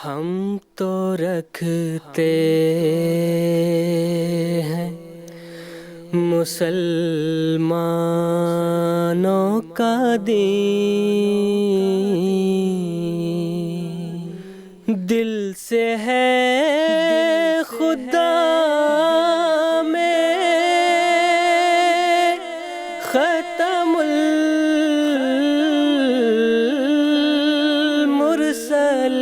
ہم تو رکھتے ہیں مسلمانوں کا دین، دل سے ہے خدا میں ختم المرسلین،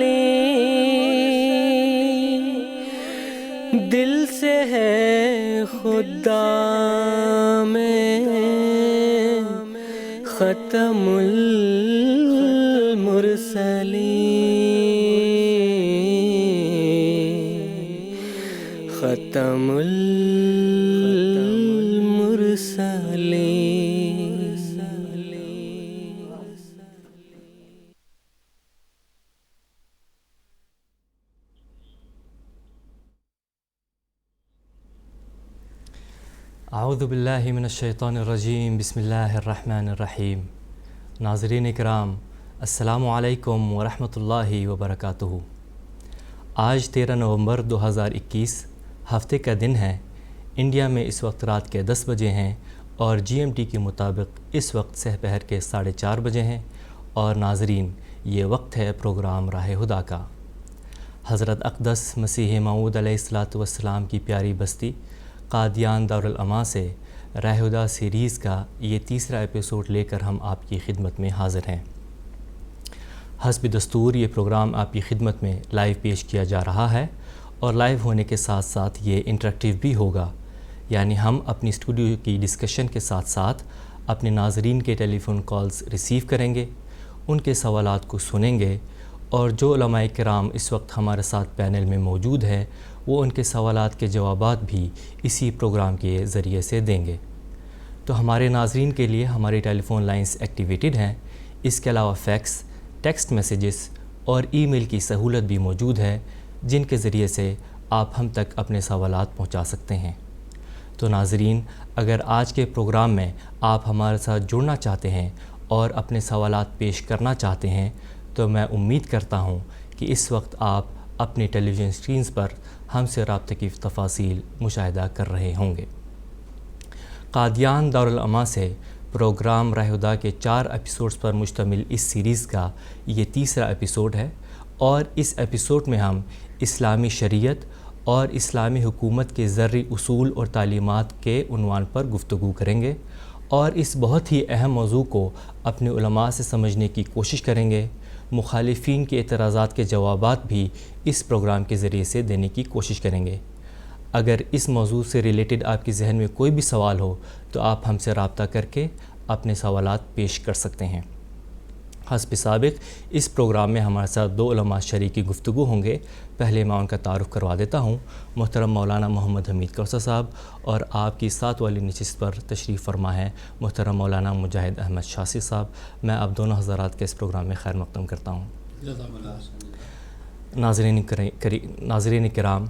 دل سے ہے خدا میں ختم المرسلین، ختم المرسلین۔ اعوذ باللہ من الشیطان الرجیم، بسم اللہ الرحمن الرحیم۔ ناظرین اکرام، السلام علیکم ورحمۃ اللہ وبرکاتہ۔ آج 13 نومبر 2021 ہفتے کا دن ہے۔ انڈیا میں اس وقت رات کے 10 بجے ہیں اور GMT کے مطابق اس وقت سحر کے 4:30 بجے ہیں۔ اور ناظرین، یہ وقت ہے پروگرام راہ ہدیٰ کا۔ حضرت اقدس مسیح موعود علیہ السلام کی پیاری بستی قادیان دارالاماں سے راہ ہدیٰ سیریز کا یہ تیسرا ایپیسوڈ لے کر ہم آپ کی خدمت میں حاضر ہیں۔ حسب دستور یہ پروگرام آپ کی خدمت میں لائیو پیش کیا جا رہا ہے اور لائیو ہونے کے ساتھ ساتھ یہ انٹریکٹیو بھی ہوگا، یعنی ہم اپنی اسٹوڈیو کی ڈسکشن کے ساتھ ساتھ اپنے ناظرین کے ٹیلی فون کالز ریسیو کریں گے، ان کے سوالات کو سنیں گے، اور جو علماء کرام اس وقت ہمارے ساتھ پینل میں موجود ہے وہ ان کے سوالات کے جوابات بھی اسی پروگرام کے ذریعے سے دیں گے۔ تو ہمارے ناظرین کے لیے ہماری ٹیلی فون لائنز ایکٹیویٹڈ ہیں۔ اس کے علاوہ فیکس، ٹیکسٹ میسیجز اور ای میل کی سہولت بھی موجود ہے، جن کے ذریعے سے آپ ہم تک اپنے سوالات پہنچا سکتے ہیں۔ تو ناظرین، اگر آج کے پروگرام میں آپ ہمارے ساتھ جڑنا چاہتے ہیں اور اپنے سوالات پیش کرنا چاہتے ہیں تو میں امید کرتا ہوں کہ اس وقت آپ اپنی ٹیلی ویژن اسکرینز پر ہم سے رابطے کی تفاصیل مشاہدہ کر رہے ہوں گے۔ قادیان دارالاماں سے پروگرام راہ ہدیٰ کے 4 ایپیسوڈز پر مشتمل اس سیریز کا یہ تیسرا ایپیسوڈ ہے، اور اس ایپیسوڈ میں ہم اسلامی شریعت اور اسلامی حکومت کے ذرعی اصول اور تعلیمات کے عنوان پر گفتگو کریں گے، اور اس بہت ہی اہم موضوع کو اپنے علماء سے سمجھنے کی کوشش کریں گے۔ مخالفین کے اعتراضات کے جوابات بھی اس پروگرام کے ذریعے سے دینے کی کوشش کریں گے۔ اگر اس موضوع سے ریلیٹڈ آپ کے ذہن میں کوئی بھی سوال ہو تو آپ ہم سے رابطہ کر کے اپنے سوالات پیش کر سکتے ہیں۔ حسب سابق اس پروگرام میں ہمارے ساتھ 2 علماء شریک گفتگو ہوں گے۔ پہلے میں ان کا تعارف کروا دیتا ہوں۔ محترم مولانا محمد حمید کوثر صاحب، اور آپ کی ساتھ والی نشست پر تشریف فرما ہے محترم مولانا مجاہد احمد شاسی صاحب۔ میں آپ دونوں حضرات کے اس پروگرام میں خیر مقدم کرتا ہوں۔ ناظرین کرام،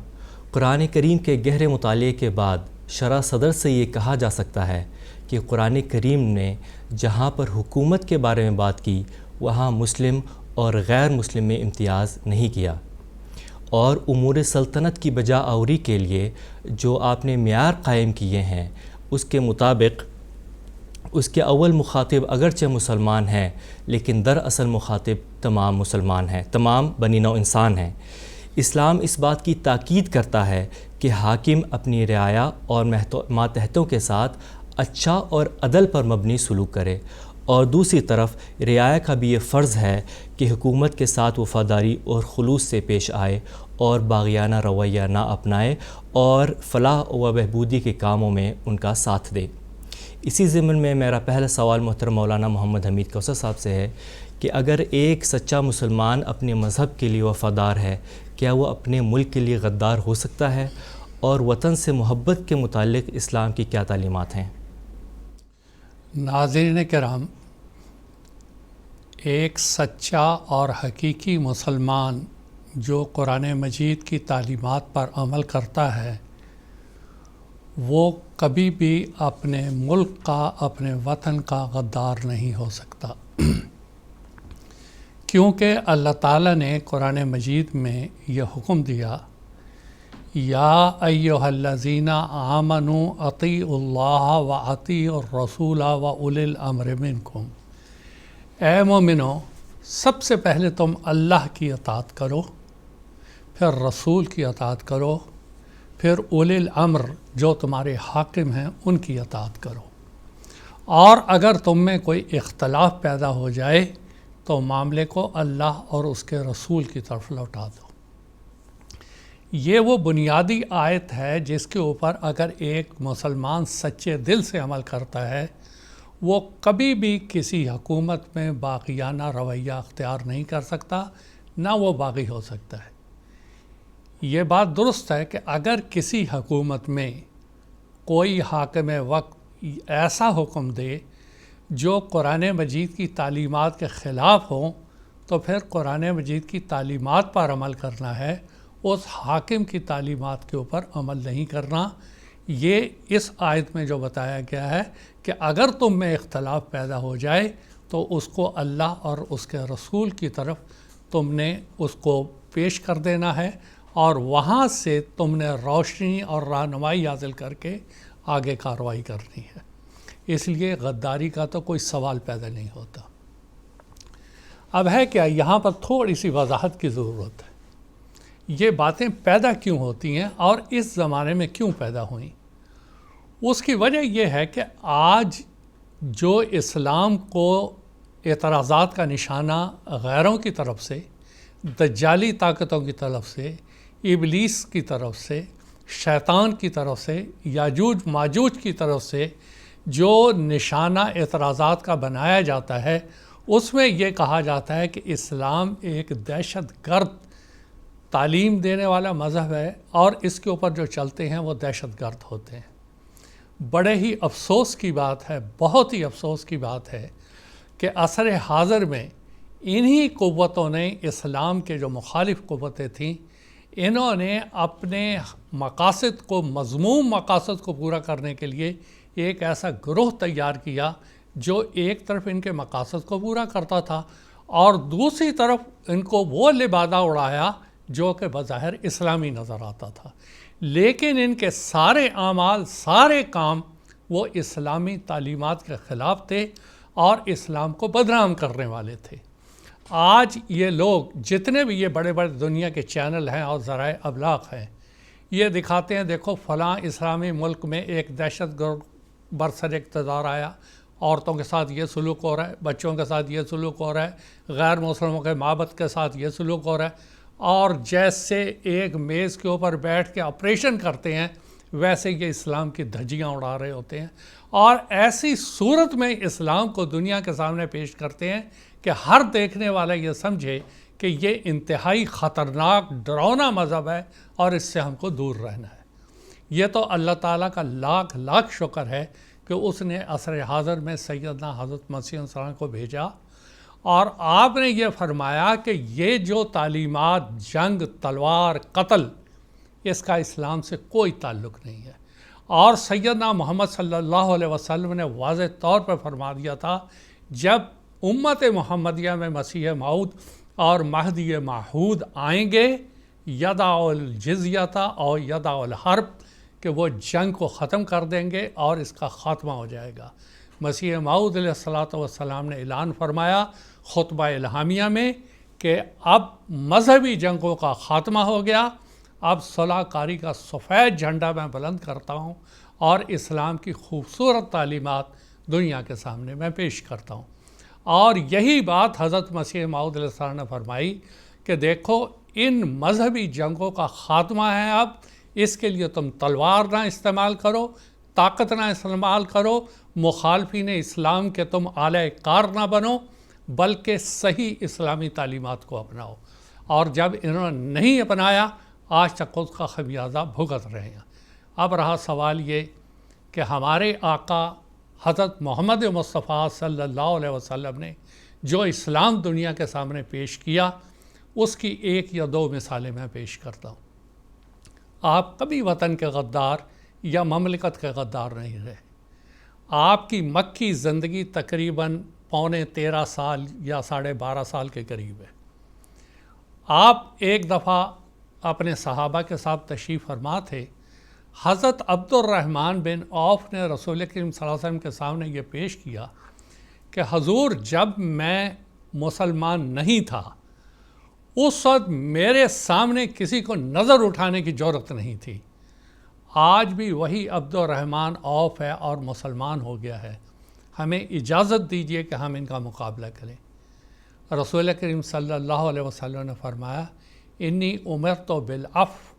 قرآن کریم کے گہرے مطالعے کے بعد شرح صدر سے یہ کہا جا سکتا ہے کہ قرآن کریم نے جہاں پر حکومت کے بارے میں بات کی وہاں مسلم اور غیر مسلم میں امتیاز نہیں کیا، اور امور سلطنت کی بجا آوری کے لیے جو آپ نے معیار قائم کیے ہیں اس کے مطابق اس کے اول مخاطب اگرچہ مسلمان ہیں لیکن دراصل مخاطب تمام مسلمان ہیں، تمام بنی نوع انسان ہیں۔ اسلام اس بات کی تاکید کرتا ہے کہ حاکم اپنی رعایا اور ماتحتوں کے ساتھ اچھا اور عدل پر مبنی سلوک کرے، اور دوسری طرف رعایا کا بھی یہ فرض ہے کہ حکومت کے ساتھ وفاداری اور خلوص سے پیش آئے اور باغیانہ رویہ نہ اپنائے، اور فلاح و بہبودی کے کاموں میں ان کا ساتھ دے۔ اسی ضمن میں میرا پہلا سوال محترم مولانا محمد حمید کوثر صاحب سے ہے کہ اگر ایک سچا مسلمان اپنے مذہب کے لیے وفادار ہے، کیا وہ اپنے ملک کے لیے غدار ہو سکتا ہے؟ اور وطن سے محبت کے متعلق اسلام کی کیا تعلیمات ہیں؟ ناظرین کرام، ایک سچا اور حقیقی مسلمان جو قرآن مجید کی تعلیمات پر عمل کرتا ہے وہ کبھی بھی اپنے ملک کا، اپنے وطن کا غدار نہیں ہو سکتا، کیونکہ اللہ تعالیٰ نے قرآن مجید میں یہ حکم دیا، یا ایھا الذین آمنوا اطیعوا اللہ و اطیعوا الرسول و اولی الامر منکم، اے مومنو سب سے پہلے تم اللہ کی اطاعت کرو، پھر رسول کی اطاعت کرو، پھر اولی الامر جو تمہارے حاکم ہیں ان کی اطاعت کرو، اور اگر تم میں کوئی اختلاف پیدا ہو جائے تو معاملے کو اللہ اور اس کے رسول کی طرف لوٹا دو۔ یہ وہ بنیادی آیت ہے جس کے اوپر اگر ایک مسلمان سچے دل سے عمل کرتا ہے وہ کبھی بھی کسی حکومت میں باغیانہ رویہ اختیار نہیں کر سکتا، نہ وہ باغی ہو سکتا ہے۔ یہ بات درست ہے کہ اگر کسی حکومت میں کوئی حاکم وقت ایسا حکم دے جو قرآن مجید کی تعلیمات کے خلاف ہوں تو پھر قرآن مجید کی تعلیمات پر عمل کرنا ہے، اس حاکم کی تعلیمات کے اوپر عمل نہیں کرنا۔ یہ اس آیت میں جو بتایا گیا ہے کہ اگر تم میں اختلاف پیدا ہو جائے تو اس کو اللہ اور اس کے رسول کی طرف تم نے اس کو پیش کر دینا ہے، اور وہاں سے تم نے روشنی اور رہنمائی حاصل کر کے آگے کارروائی کرنی ہے۔ اس لیے غداری کا تو کوئی سوال پیدا نہیں ہوتا۔ اب ہے کیا، یہاں پر تھوڑی سی وضاحت کی ضرورت ہے۔ یہ باتیں پیدا کیوں ہوتی ہیں اور اس زمانے میں کیوں پیدا ہوئیں؟ اس کی وجہ یہ ہے کہ آج جو اسلام کو اعتراضات کا نشانہ غیروں کی طرف سے، دجالی طاقتوں کی طرف سے، ابلیس کی طرف سے، شیطان کی طرف سے، یاجوج ماجوج کی طرف سے جو نشانہ اعتراضات کا بنایا جاتا ہے، اس میں یہ کہا جاتا ہے کہ اسلام ایک دہشت گرد تعلیم دینے والا مذہب ہے اور اس کے اوپر جو چلتے ہیں وہ دہشت گرد ہوتے ہیں۔ بڑے ہی افسوس کی بات ہے، بہت ہی افسوس کی بات ہے کہ عصر حاضر میں انہی قوتوں نے، اسلام کے جو مخالف قوتیں تھیں، انہوں نے اپنے مقاصد کو، مذموم مقاصد کو پورا کرنے کے لیے ایک ایسا گروہ تیار کیا جو ایک طرف ان کے مقاصد کو پورا کرتا تھا اور دوسری طرف ان کو وہ لبادہ اڑایا جو کہ بظاہر اسلامی نظر آتا تھا، لیکن ان کے سارے اعمال، سارے کام وہ اسلامی تعلیمات کے خلاف تھے اور اسلام کو بدنام کرنے والے تھے۔ آج یہ لوگ جتنے بھی یہ بڑے بڑے دنیا کے چینل ہیں اور ذرائع ابلاغ ہیں، یہ دکھاتے ہیں دیکھو فلاں اسلامی ملک میں ایک دہشت گرد برسر اقتدار آیا، عورتوں کے ساتھ یہ سلوک ہو رہا ہے، بچوں کے ساتھ یہ سلوک ہو رہا ہے، غیر مسلموں کے معبد کے ساتھ یہ سلوک ہو رہا ہے، اور جیسے ایک میز کے اوپر بیٹھ کے آپریشن کرتے ہیں ویسے یہ اسلام کی دھجیاں اڑا رہے ہوتے ہیں، اور ایسی صورت میں اسلام کو دنیا کے سامنے پیش کرتے ہیں کہ ہر دیکھنے والا یہ سمجھے کہ یہ انتہائی خطرناک ڈراؤنا مذہب ہے اور اس سے ہم کو دور رہنا ہے۔ یہ تو اللہ تعالیٰ کا لاکھ لاکھ شکر ہے کہ اس نے عصر حاضر میں سیدنا حضرت مسیح علیہ السلام کو بھیجا، اور آپ نے یہ فرمایا کہ یہ جو تعلیمات، جنگ، تلوار، قتل، اس کا اسلام سے کوئی تعلق نہیں ہے۔ اور سیدنا محمد صلی اللہ علیہ وسلم نے واضح طور پر فرما دیا تھا، جب امت محمدیہ میں مسیح موعود اور مہدی موعود آئیں گے، یدع الجزیۃ اور یدع الحرب، کہ وہ جنگ کو ختم کر دیں گے اور اس کا خاتمہ ہو جائے گا۔ مسیح موعود علیہ السلام نے اعلان فرمایا خطبہ الہامیہ میں کہ اب مذہبی جنگوں کا خاتمہ ہو گیا، اب صلح کاری کا سفید جھنڈا میں بلند کرتا ہوں اور اسلام کی خوبصورت تعلیمات دنیا کے سامنے میں پیش کرتا ہوں۔ اور یہی بات حضرت مسیح موعود علیہ السلام نے فرمائی کہ دیکھو ان مذہبی جنگوں کا خاتمہ ہے، اب اس کے لیے تم تلوار نہ استعمال کرو، طاقت نہ استعمال کرو، مخالفین اسلام کے تم آلہ کار نہ بنو، بلکہ صحیح اسلامی تعلیمات کو اپناؤ۔ اور جب انہوں نے نہیں اپنایا، آج تک اس کا خمیازہ بھگت رہے ہیں۔ اب رہا سوال یہ کہ ہمارے آقا حضرت محمد مصطفیٰ صلی اللہ علیہ وسلم نے جو اسلام دنیا کے سامنے پیش کیا، اس کی ایک یا دو مثالیں میں پیش کرتا ہوں۔ آپ کبھی وطن کے غدار یا مملکت کے غدار نہیں رہے۔ آپ کی مکی زندگی تقریباً 13 سال یا 12.5 سال کے قریب ہے۔ آپ ایک دفعہ اپنے صحابہ کے ساتھ تشریف فرما تھے، حضرت عبد الرحمن بن عوف نے رسول کریم صلی اللہ علیہ وسلم کے سامنے یہ پیش کیا کہ حضور جب میں مسلمان نہیں تھا اس وقت میرے سامنے کسی کو نظر اٹھانے کی جرأت نہیں تھی، آج بھی وہی عبد الرحمن عوف ہے اور مسلمان ہو گیا ہے، ہمیں اجازت دیجیے کہ ہم ان کا مقابلہ کریں۔ رسول کریم صلی اللہ علیہ وسلم نے فرمایا انی امرت بالعفو،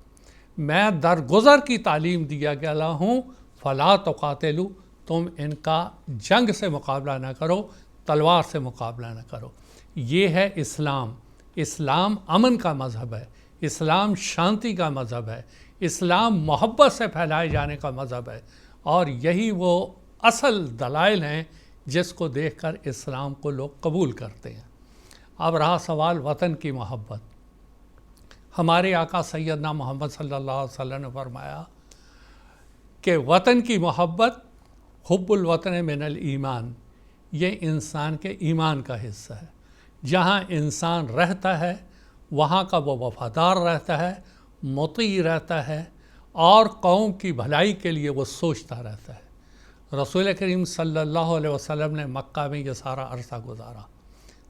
میں درگزر کی تعلیم دیا گیا ہوں، فلا تقاتلوا، تم ان کا جنگ سے مقابلہ نہ کرو، تلوار سے مقابلہ نہ کرو۔ یہ ہے اسلام۔ اسلام امن کا مذہب ہے، اسلام شانتی کا مذہب ہے، اسلام محبت سے پھیلائے جانے کا مذہب ہے، اور یہی وہ اصل دلائل ہیں جس کو دیکھ کر اسلام کو لوگ قبول کرتے ہیں۔ اب رہا سوال وطن کی محبت۔ ہمارے آقا سیدنا محمد صلی اللہ علیہ وسلم نے فرمایا کہ وطن کی محبت، حب الوطن من الایمان، یہ انسان کے ایمان کا حصہ ہے۔ جہاں انسان رہتا ہے وہاں کا وہ وفادار رہتا ہے، مطیع رہتا ہے، اور قوم کی بھلائی کے لیے وہ سوچتا رہتا ہے۔ رسول کریم صلی اللہ علیہ وسلم نے مکہ میں یہ سارا عرصہ گزارا،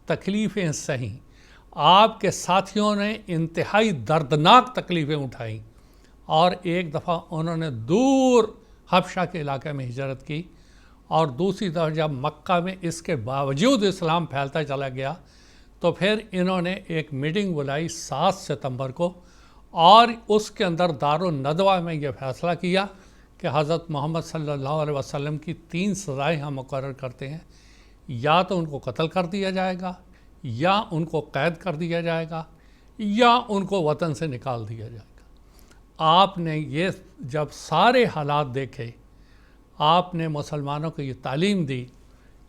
تکلیفیں سہیں، آپ کے ساتھیوں نے انتہائی دردناک تکلیفیں اٹھائیں، اور ایک دفعہ انہوں نے دور حبشہ کے علاقے میں ہجرت کی، اور دوسری طرف جب مکہ میں اس کے باوجود اسلام پھیلتا چلا گیا تو پھر انہوں نے ایک میٹنگ بلائی 7 ستمبر کو، اور اس کے اندر دارالندوہ میں یہ فیصلہ کیا کہ حضرت محمد صلی اللہ علیہ وسلم کی 3 سزائیں ہم مقرر کرتے ہیں، یا تو ان کو قتل کر دیا جائے گا، یا ان کو قید کر دیا جائے گا، یا ان کو وطن سے نکال دیا جائے گا۔ آپ نے یہ جب سارے حالات دیکھے، آپ نے مسلمانوں کو یہ تعلیم دی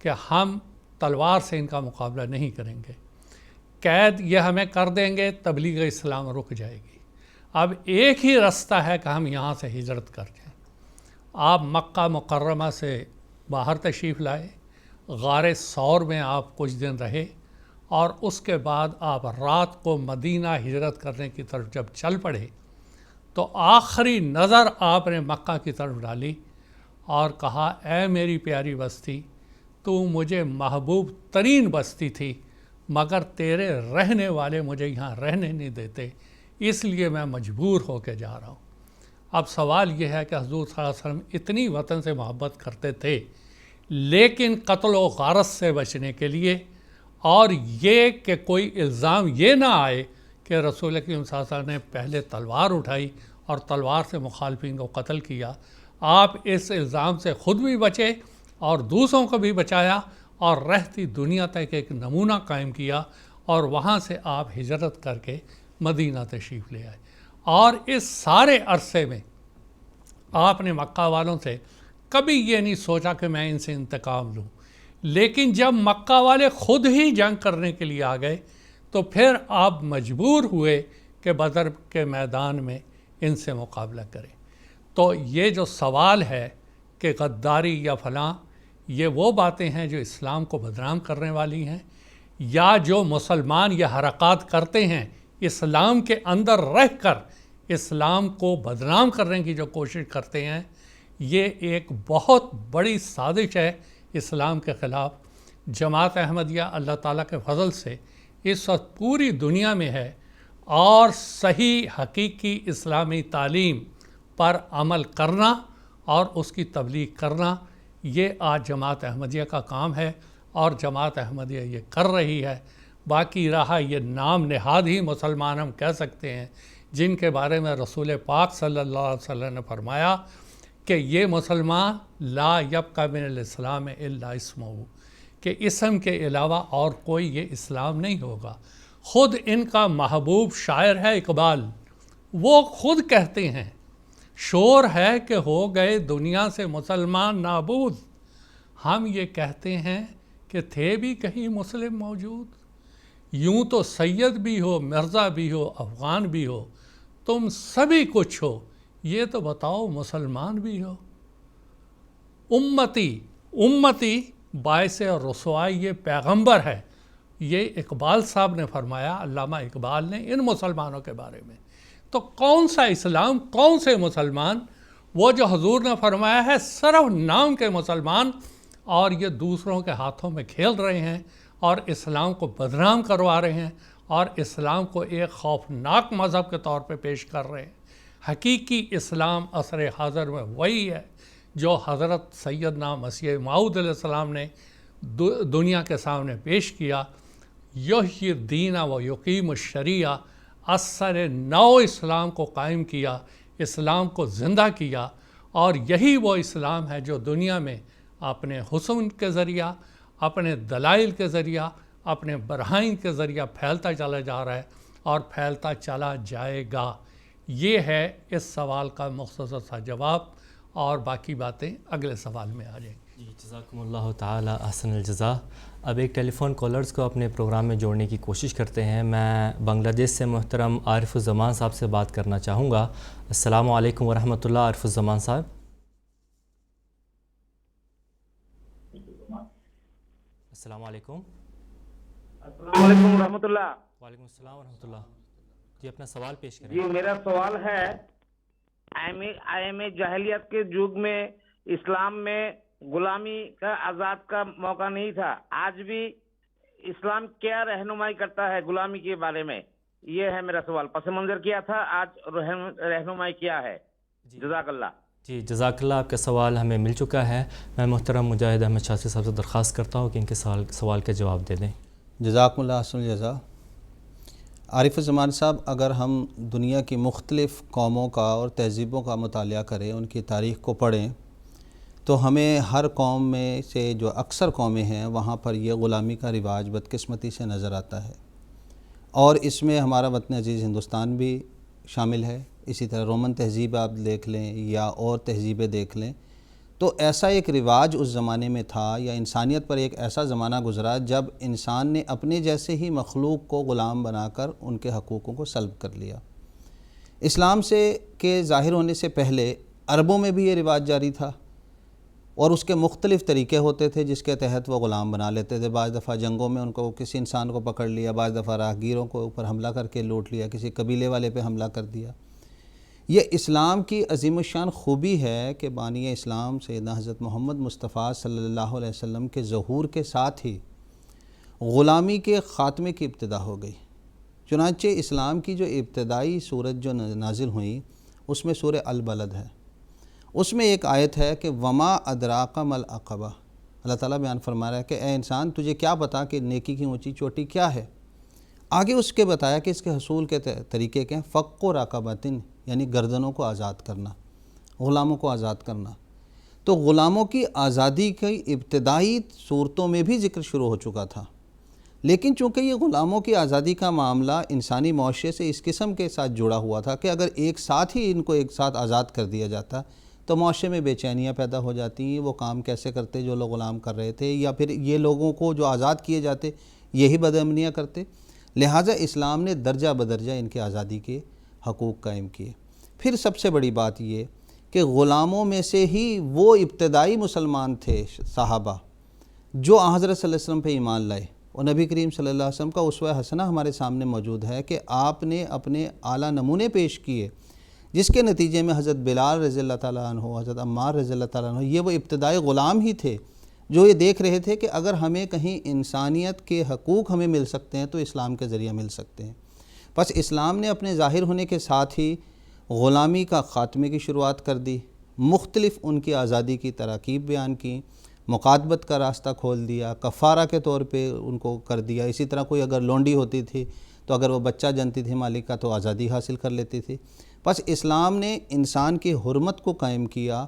کہ ہم تلوار سے ان کا مقابلہ نہیں کریں گے، قید یہ ہمیں کر دیں گے، تبلیغ اسلام رک جائے گی۔ اب ایک ہی رستہ ہے کہ ہم یہاں سے ہجرت کر جائیں۔ آپ مکہ مکرمہ سے باہر تشریف لائے، غار ثور میں آپ کچھ دن رہے، اور اس کے بعد آپ رات کو مدینہ ہجرت کرنے کی طرف جب چل پڑے تو آخری نظر آپ نے مکہ کی طرف ڈالی اور کہا اے میری پیاری بستی، تو مجھے محبوب ترین بستی تھی، مگر تیرے رہنے والے مجھے یہاں رہنے نہیں دیتے، اس لیے میں مجبور ہو کے جا رہا ہوں۔ اب سوال یہ ہے کہ حضور صلی اللہ علیہ وسلم اتنی وطن سے محبت کرتے تھے، لیکن قتل و غارت سے بچنے کے لیے، اور یہ کہ کوئی الزام یہ نہ آئے کہ رسول کریم صلی اللہ علیہ وسلم نے پہلے تلوار اٹھائی اور تلوار سے مخالفین کو قتل کیا، آپ اس الزام سے خود بھی بچے اور دوسروں کو بھی بچایا، اور رہتی دنیا تک ایک نمونہ قائم کیا، اور وہاں سے آپ ہجرت کر کے مدینہ تشریف لے آئے۔ اور اس سارے عرصے میں آپ نے مکہ والوں سے کبھی یہ نہیں سوچا کہ میں ان سے انتقام لوں، لیکن جب مکہ والے خود ہی جنگ کرنے کے لیے آ گئے تو پھر آپ مجبور ہوئے کہ بدر کے میدان میں ان سے مقابلہ کریں۔ تو یہ جو سوال ہے کہ غداری یا فلاں، یہ وہ باتیں ہیں جو اسلام کو بدنام کرنے والی ہیں، یا جو مسلمان یہ حرکات کرتے ہیں اسلام کے اندر رہ کر اسلام کو بدنام کرنے کی جو کوشش کرتے ہیں، یہ ایک بہت بڑی سازش ہے اسلام کے خلاف۔ جماعت احمدیہ اللہ تعالیٰ کے فضل سے اس وقت پوری دنیا میں ہے، اور صحیح حقیقی اسلامی تعلیم پر عمل کرنا اور اس کی تبلیغ کرنا، یہ آج جماعت احمدیہ کا کام ہے، اور جماعت احمدیہ یہ کر رہی ہے۔ باقی رہا یہ نام نہاد ہی مسلمان ہم کہہ سکتے ہیں، جن کے بارے میں رسول پاک صلی اللہ علیہ وسلم نے فرمایا کہ یہ مسلمان لا یبقى من الاسلام الا اسمہ، کہ اسم کے علاوہ اور کوئی یہ اسلام نہیں ہوگا۔ خود ان کا محبوب شاعر ہے اقبال، وہ خود کہتے ہیں شور ہے کہ ہو گئے دنیا سے مسلمان نابود، ہم یہ کہتے ہیں کہ تھے بھی کہیں مسلم موجود، یوں تو سید بھی ہو، مرزا بھی ہو، افغان بھی ہو، تم سبھی کچھ ہو، یہ تو بتاؤ مسلمان بھی ہو۔ امتی باعث رسوائی یہ پیغمبر ہے، یہ اقبال صاحب نے فرمایا، علامہ اقبال نے ان مسلمانوں کے بارے میں۔ تو کون سا اسلام، کون سے مسلمان؟ وہ جو حضور نے فرمایا ہے صرف نام کے مسلمان، اور یہ دوسروں کے ہاتھوں میں کھیل رہے ہیں اور اسلام کو بدنام کروا رہے ہیں اور اسلام کو ایک خوفناک مذہب کے طور پہ پیش کر رہے ہیں۔ حقیقی اسلام عصر حاضر میں وہی ہے جو حضرت سیدنا مسیح موعود علیہ السلام نے دنیا کے سامنے پیش کیا۔ یحیی الدین و یقیم الشریعہ، اثر نو اسلام کو قائم کیا، اسلام کو زندہ کیا، اور یہی وہ اسلام ہے جو دنیا میں اپنے حسن کے ذریعہ، اپنے دلائل کے ذریعہ، اپنے برہین کے ذریعہ پھیلتا چلا جا رہا ہے اور پھیلتا چلا جائے گا۔ یہ ہے اس سوال کا مختصر سا جواب، اور باقی باتیں اگلے سوال میں آ جائیں گی۔ جی جزاکم اللہ تعالی احسن الجزا۔ اب ایک ٹیلی فون کالرز کو اپنے پروگرام میں جوڑنے کی کوشش کرتے ہیں۔ میں بنگلہ دیش سے محترم عارف الزمان صاحب سے بات کرنا چاہوں گا۔ السلام علیکم ورحمۃ اللہ عارف الزمان صاحب۔ السلام علیکم۔ السلام علیکم ورحمۃ اللہ۔ وعلیکم السلام ورحمۃ اللہ۔ جی اپنا سوال پیش کریں۔ جی میرا سوال ہے، ایام جاہلیت کے یگ میں اسلام میں غلامی کا آزاد کا موقع نہیں تھا، آج بھی اسلام کیا رہنمائی کرتا ہے غلامی کے بارے میں؟ یہ ہے میرا سوال۔ پس منظر کیا تھا، آج رہنمائی کیا ہے؟ جزاک اللہ۔ جی جزاک اللہ، آپ کا سوال ہمیں مل چکا ہے۔ میں محترم مجاہد احمد شاذلی صاحب سے درخواست کرتا ہوں کہ ان کے سوال کا جواب دے دیں۔ جزاکم اللہ احسن الجزا۔ عارف الزمان صاحب، اگر ہم دنیا کی مختلف قوموں کا اور تہذیبوں کا مطالعہ کریں، ان کی تاریخ کو پڑھیں، تو ہمیں ہر قوم میں سے جو اکثر قومیں ہیں وہاں پر یہ غلامی کا رواج بدقسمتی سے نظر آتا ہے، اور اس میں ہمارا وطن عزیز ہندوستان بھی شامل ہے۔ اسی طرح رومن تہذیب آپ دیکھ لیں یا اور تہذیبیں دیکھ لیں، تو ایسا ایک رواج اس زمانے میں تھا، یا انسانیت پر ایک ایسا زمانہ گزرا جب انسان نے اپنے جیسے ہی مخلوق کو غلام بنا کر ان کے حقوقوں کو سلب کر لیا۔ اسلام کے ظاہر ہونے سے پہلے عربوں میں بھی یہ رواج جاری تھا، اور اس کے مختلف طریقے ہوتے تھے جس کے تحت وہ غلام بنا لیتے تھے۔ بعض دفعہ جنگوں میں ان کو کسی انسان کو پکڑ لیا، بعض دفعہ راہگیروں کو اوپر حملہ کر کے لوٹ لیا، کسی قبیلے والے پہ حملہ کر دیا۔ یہ اسلام کی عظیم الشان خوبی ہے کہ بانی اسلام سیدنا حضرت محمد مصطفیٰ صلی اللہ علیہ وسلم کے ظہور کے ساتھ ہی غلامی کے خاتمے کی ابتدا ہو گئی۔ چنانچہ اسلام کی جو ابتدائی سورت جو نازل ہوئی، اس میں سورہ البلد ہے۔ اس میں ایک آیت ہے کہ وما ادراک ما العقبہ۔ اللہ تعالیٰ بیان فرما رہا ہے کہ اے انسان، تجھے کیا پتا کہ نیکی کی اونچی چوٹی کیا ہے؟ آگے اس کے بتایا کہ اس کے حصول کے طریقے کے ہیں، فق و رقبۃ، یعنی گردنوں کو آزاد کرنا، غلاموں کو آزاد کرنا۔ تو غلاموں کی آزادی کی ابتدائی صورتوں میں بھی ذکر شروع ہو چکا تھا، لیکن چونکہ یہ غلاموں کی آزادی کا معاملہ انسانی معاشرے سے اس قسم کے ساتھ جڑا ہوا تھا کہ اگر ایک ساتھ ہی ان کو ایک ساتھ آزاد کر دیا جاتا تو معاشرے میں بے چینیاں پیدا ہو جاتی ہیں۔ وہ کام کیسے کرتے جو لوگ غلام کر رہے تھے، یا پھر یہ لوگوں کو جو آزاد کیے جاتے یہی بد امنیاں کرتے۔ لہٰذا اسلام نے درجہ بدرجہ ان کے آزادی کے حقوق قائم کیے۔ پھر سب سے بڑی بات یہ کہ غلاموں میں سے ہی وہ ابتدائی مسلمان تھے صحابہ جو حضرت صلی اللہ علیہ وسلم پہ ایمان لائے، اور نبی کریم صلی اللہ علیہ وسلم کا اسوہ حسنہ ہمارے سامنے موجود ہے کہ آپ نے اپنے اعلیٰ نمونے پیش کیے، جس کے نتیجے میں حضرت بلال رضی اللہ تعالیٰ عنہ، حضرت عمار رضی اللہ تعالیٰ عنہ، یہ وہ ابتدائی غلام ہی تھے جو یہ دیکھ رہے تھے کہ اگر ہمیں کہیں انسانیت کے حقوق ہمیں مل سکتے ہیں تو اسلام کے ذریعہ مل سکتے ہیں۔ بس اسلام نے اپنے ظاہر ہونے کے ساتھ ہی غلامی کا خاتمے کی شروعات کر دی، مختلف ان کی آزادی کی تراکیب بیان کی، مقاتبت کا راستہ کھول دیا، کفارہ کے طور پہ ان کو کر دیا۔ اسی طرح کوئی اگر لونڈی ہوتی تھی تو اگر وہ بچہ جنتی تھی مالک کا تو آزادی حاصل کر لیتی تھی۔ بس اسلام نے انسان کی حرمت کو قائم کیا۔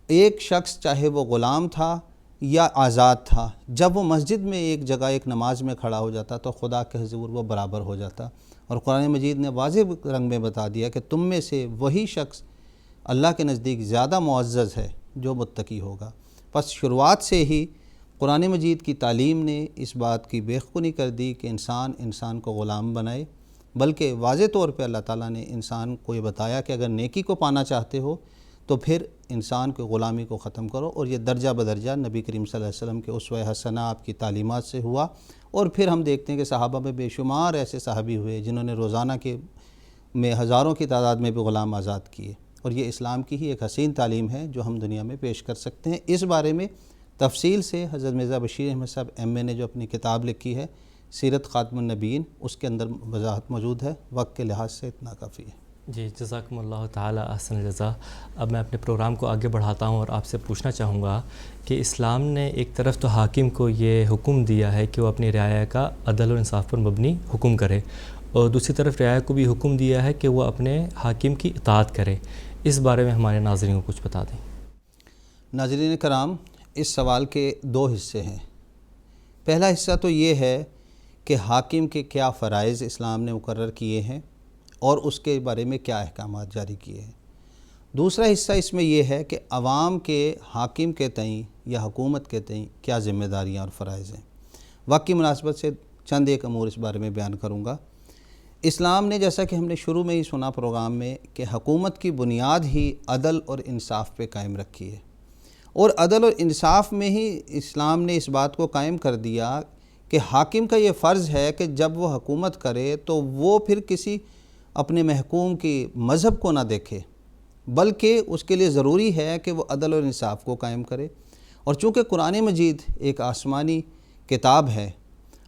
ایک شخص چاہے وہ غلام تھا یا آزاد تھا، جب وہ مسجد میں ایک جگہ ایک نماز میں کھڑا ہو جاتا تو خدا کے حضور وہ برابر ہو جاتا، اور قرآن مجید نے واضح رنگ میں بتا دیا کہ تم میں سے وہی شخص اللہ کے نزدیک زیادہ معزز ہے جو متقی ہوگا۔ پس شروعات سے ہی قرآن مجید کی تعلیم نے اس بات کی بیخبنی کر دی کہ انسان کو غلام بنائے، بلکہ واضح طور پہ اللہ تعالیٰ نے انسان کو یہ بتایا کہ اگر نیکی کو پانا چاہتے ہو تو پھر انسان کی غلامی کو ختم کرو، اور یہ درجہ بدرجہ نبی کریم صلی اللہ علیہ وسلم کے اسوہ حسنہ آپ کی تعلیمات سے ہوا۔ اور پھر ہم دیکھتے ہیں کہ صحابہ میں بے شمار ایسے صحابی ہوئے جنہوں نے روزانہ کے میں ہزاروں کی تعداد میں بھی غلام آزاد کیے، اور یہ اسلام کی ہی ایک حسین تعلیم ہے جو ہم دنیا میں پیش کر سکتے ہیں۔ اس بارے میں تفصیل سے حضرت مرزا بشیر احمد صاحب ایم اے نے جو اپنی کتاب لکھی ہے سیرت خاتم النبیین، اس کے اندر وضاحت موجود ہے۔ وقت کے لحاظ سے اتنا کافی ہے۔ جی، جزاکم اللہ تعالی احسن الجزا۔ اب میں اپنے پروگرام کو آگے بڑھاتا ہوں اور آپ سے پوچھنا چاہوں گا کہ اسلام نے ایک طرف تو حاکم کو یہ حکم دیا ہے کہ وہ اپنی رعایا کا عدل و انصاف پر مبنی حکم کرے، اور دوسری طرف رعایا کو بھی حکم دیا ہے کہ وہ اپنے حاکم کی اطاعت کرے۔ اس بارے میں ہمارے ناظرین کو کچھ بتا دیں۔ ناظرین کرام، اس سوال کے دو حصے ہیں۔ پہلا حصہ تو یہ ہے کہ حاکم کے کیا فرائض اسلام نے مقرر کیے ہیں اور اس کے بارے میں کیا احکامات جاری کیے ہیں۔ دوسرا حصہ اس میں یہ ہے کہ عوام کے حاکم کے تئیں یا حکومت کے تئیں کیا ذمہ داریاں اور فرائض ہیں۔ وقت کی مناسبت سے چند ایک امور اس بارے میں بیان کروں گا۔ اسلام نے، جیسا کہ ہم نے شروع میں ہی سنا پروگرام میں، کہ حکومت کی بنیاد ہی عدل اور انصاف پہ قائم رکھی ہے، اور عدل اور انصاف میں ہی اسلام نے اس بات کو قائم کر دیا کہ حاکم کا یہ فرض ہے کہ جب وہ حکومت کرے تو وہ پھر کسی اپنے محکوم کی مذہب کو نہ دیکھے، بلکہ اس کے لیے ضروری ہے کہ وہ عدل اور انصاف کو قائم کرے۔ اور چونکہ قرآن مجید ایک آسمانی کتاب ہے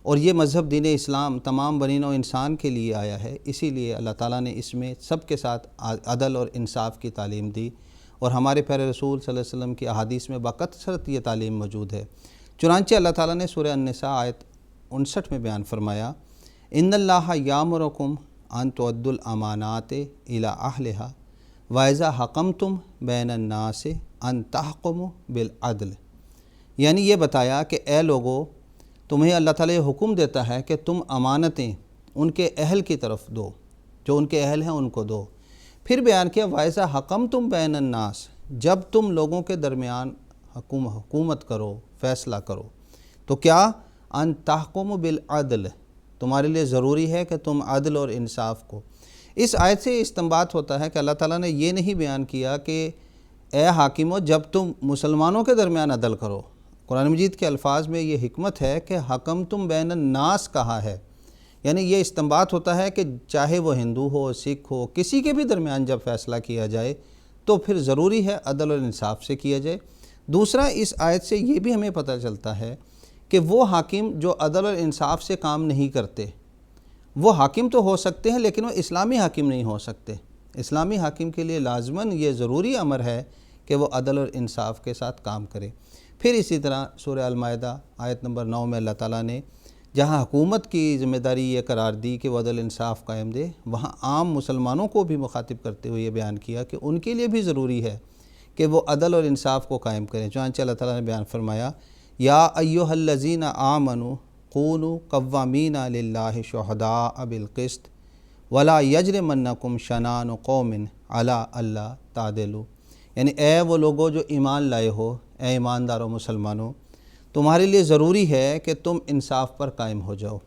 اور یہ مذہب دین اسلام تمام بنی نوع انسان کے لیے آیا ہے، اسی لیے اللہ تعالیٰ نے اس میں سب کے ساتھ عدل اور انصاف کی تعلیم دی، اور ہمارے پیارے رسول صلی اللہ علیہ وسلم کی احادیث میں بکثرت یہ تعلیم موجود ہے۔ چنانچہ اللہ تعالیٰ نے سورہ النساء آیت 59 میں بیان فرمایا، ان اللہ یامرکم ان تؤدوا الامانات الی اہلہا واذا حکمتم بین الناس ان تحکموا بالعدل۔ یعنی یہ بتایا کہ اے لوگو، تمہیں اللہ تعالیٰ یہ حکم دیتا ہے کہ تم امانتیں ان کے اہل کی طرف دو، جو ان کے اہل ہیں ان کو دو۔ پھر بیان کیا واذا حکمتم بین الناس، جب تم لوگوں کے درمیان حکومت کرو، فیصلہ کرو، تو کیا ان تحکموا بالعدل، تمہارے لیے ضروری ہے کہ تم عدل اور انصاف کو۔ اس آیت سے استنباط ہوتا ہے کہ اللہ تعالیٰ نے یہ نہیں بیان کیا کہ اے حاکمو جب تم مسلمانوں کے درمیان عدل کرو۔ قرآن مجید کے الفاظ میں یہ حکمت ہے کہ حکمتم بین الناس کہا ہے، یعنی یہ استنباط ہوتا ہے کہ چاہے وہ ہندو ہو، سکھ ہو، کسی کے بھی درمیان جب فیصلہ کیا جائے تو پھر ضروری ہے عدل اور انصاف سے کیا جائے۔ دوسرا، اس آیت سے یہ بھی ہمیں پتہ چلتا ہے کہ وہ حاکم جو عدل اور انصاف سے کام نہیں کرتے، وہ حاکم تو ہو سکتے ہیں لیکن وہ اسلامی حاکم نہیں ہو سکتے۔ اسلامی حاکم کے لیے لازماً یہ ضروری امر ہے کہ وہ عدل اور انصاف کے ساتھ کام کرے۔ پھر اسی طرح سورہ المائدہ آیت نمبر 9 میں اللہ تعالیٰ نے جہاں حکومت کی ذمہ داری یہ قرار دی کہ وہ عدل انصاف قائم دے، وہاں عام مسلمانوں کو بھی مخاطب کرتے ہوئے یہ بیان کیا کہ ان کے لیے بھی ضروری ہے کہ وہ عدل اور انصاف کو قائم کریں۔ چنانچہ اللہ تعالیٰ نے بیان فرمایا، یا ایھا الذین آمنوا کونوا قوامین للہ شہداء بالقسط ولا یجرمنکم شنآن قوم علی الا تعدلوا، یعنی اے وہ لوگوں جو ایمان لائے ہو، اے ایمانداروں مسلمانوں، تمہارے لیے ضروری ہے کہ تم انصاف پر قائم ہو جاؤ،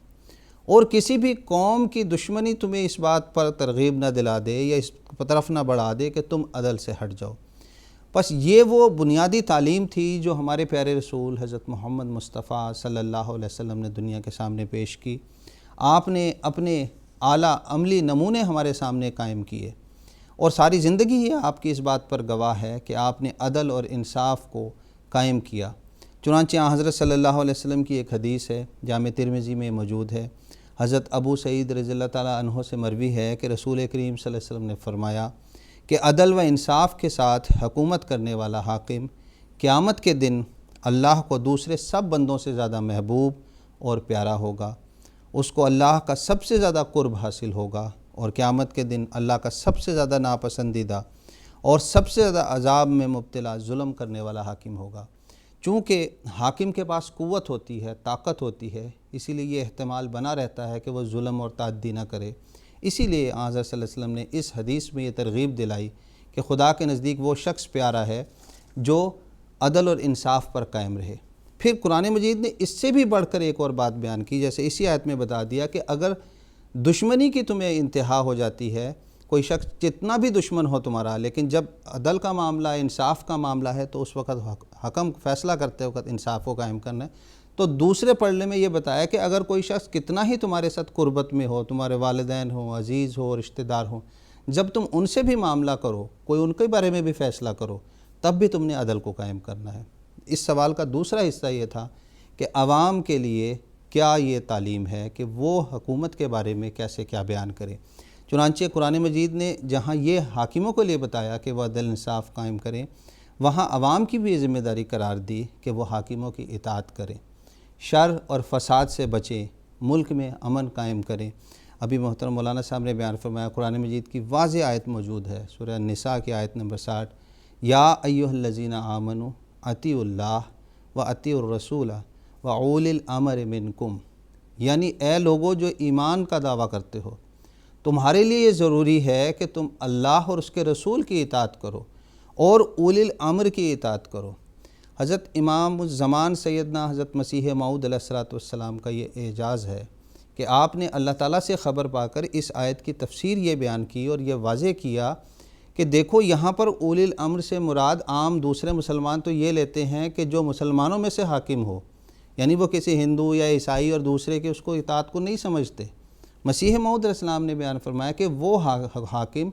اور کسی بھی قوم کی دشمنی تمہیں اس بات پر ترغیب نہ دلا دے یا اس طرف نہ بڑھا دے کہ تم عدل سے ہٹ جاؤ۔ بس یہ وہ بنیادی تعلیم تھی جو ہمارے پیارے رسول حضرت محمد مصطفیٰ صلی اللہ علیہ وسلم نے دنیا کے سامنے پیش کی۔ آپ نے اپنے اعلیٰ عملی نمونے ہمارے سامنے قائم کیے، اور ساری زندگی ہی آپ کی اس بات پر گواہ ہے کہ آپ نے عدل اور انصاف کو قائم کیا۔ چنانچہ حضرت صلی اللہ علیہ وسلم کی ایک حدیث ہے، جامع ترمذی میں موجود ہے، حضرت ابو سعید رضی اللہ تعالیٰ عنہ سے مروی ہے کہ رسول کریم صلی اللہ علیہ وسلم نے فرمایا کہ عدل و انصاف کے ساتھ حکومت کرنے والا حاکم قیامت کے دن اللہ کو دوسرے سب بندوں سے زیادہ محبوب اور پیارا ہوگا، اس کو اللہ کا سب سے زیادہ قرب حاصل ہوگا، اور قیامت کے دن اللہ کا سب سے زیادہ ناپسندیدہ اور سب سے زیادہ عذاب میں مبتلا ظلم کرنے والا حاکم ہوگا۔ چونکہ حاکم کے پاس قوت ہوتی ہے، طاقت ہوتی ہے، اسی لیے یہ احتمال بنا رہتا ہے کہ وہ ظلم اور تعدی نہ کرے۔ اسی لیے حضرت صلی اللہ علیہ وسلم نے اس حدیث میں یہ ترغیب دلائی کہ خدا کے نزدیک وہ شخص پیارا ہے جو عدل اور انصاف پر قائم رہے۔ پھر قرآن مجید نے اس سے بھی بڑھ کر ایک اور بات بیان کی، جیسے اسی آیت میں بتا دیا کہ اگر دشمنی کی تمہیں انتہا ہو جاتی ہے کوئی شخص جتنا بھی دشمن ہو تمہارا، لیکن جب عدل کا معاملہ ہے، انصاف کا معاملہ ہے، تو اس وقت حکم فیصلہ کرتے وقت انصاف کو قائم کرنا ہے۔ تو دوسرے پڑھنے میں یہ بتایا کہ اگر کوئی شخص کتنا ہی تمہارے ساتھ قربت میں ہو، تمہارے والدین ہوں، عزیز ہو، رشتہ دار ہوں، جب تم ان سے بھی معاملہ کرو، کوئی ان کے بارے میں بھی فیصلہ کرو، تب بھی تم نے عدل کو قائم کرنا ہے۔ اس سوال کا دوسرا حصہ یہ تھا کہ عوام کے لیے کیا یہ تعلیم ہے کہ وہ حکومت کے بارے میں کیسے کیا بیان کرے۔ چنانچہ قرآن مجید نے جہاں یہ حاکموں کے لیے بتایا کہ وہ عدل انصاف قائم کریں، وہاں عوام کی بھی ذمہ داری قرار دی کہ وہ حاکموں کی اطاعت کریں، شر اور فساد سے بچیں، ملک میں امن قائم کریں۔ ابھی محترم مولانا صاحب نے بیان فرمایا، قرآن مجید کی واضح آیت موجود ہے، سورہ النساء کی آیت نمبر 60، یا ایھا الذین آمنوا اطیعوا اللہ و اطیعوا الرسول و اولی الامر منکم، یعنی اے لوگو جو ایمان کا دعویٰ کرتے ہو، تمہارے لیے یہ ضروری ہے کہ تم اللہ اور اس کے رسول کی اطاعت کرو اور اولی الامر کی اطاعت کرو۔ حضرت امام الزمان سیدنا حضرت مسیح موعود علیہ السلام کا یہ اعجاز ہے کہ آپ نے اللہ تعالیٰ سے خبر پا کر اس آیت کی تفسیر یہ بیان کی اور یہ واضح کیا کہ دیکھو یہاں پر اولی الامر سے مراد عام دوسرے مسلمان تو یہ لیتے ہیں کہ جو مسلمانوں میں سے حاکم ہو، یعنی وہ کسی ہندو یا عیسائی اور دوسرے کے اس کو اطاعت کو نہیں سمجھتے۔ مسیح موعود علیہ السلام نے بیان فرمایا کہ وہ حاکم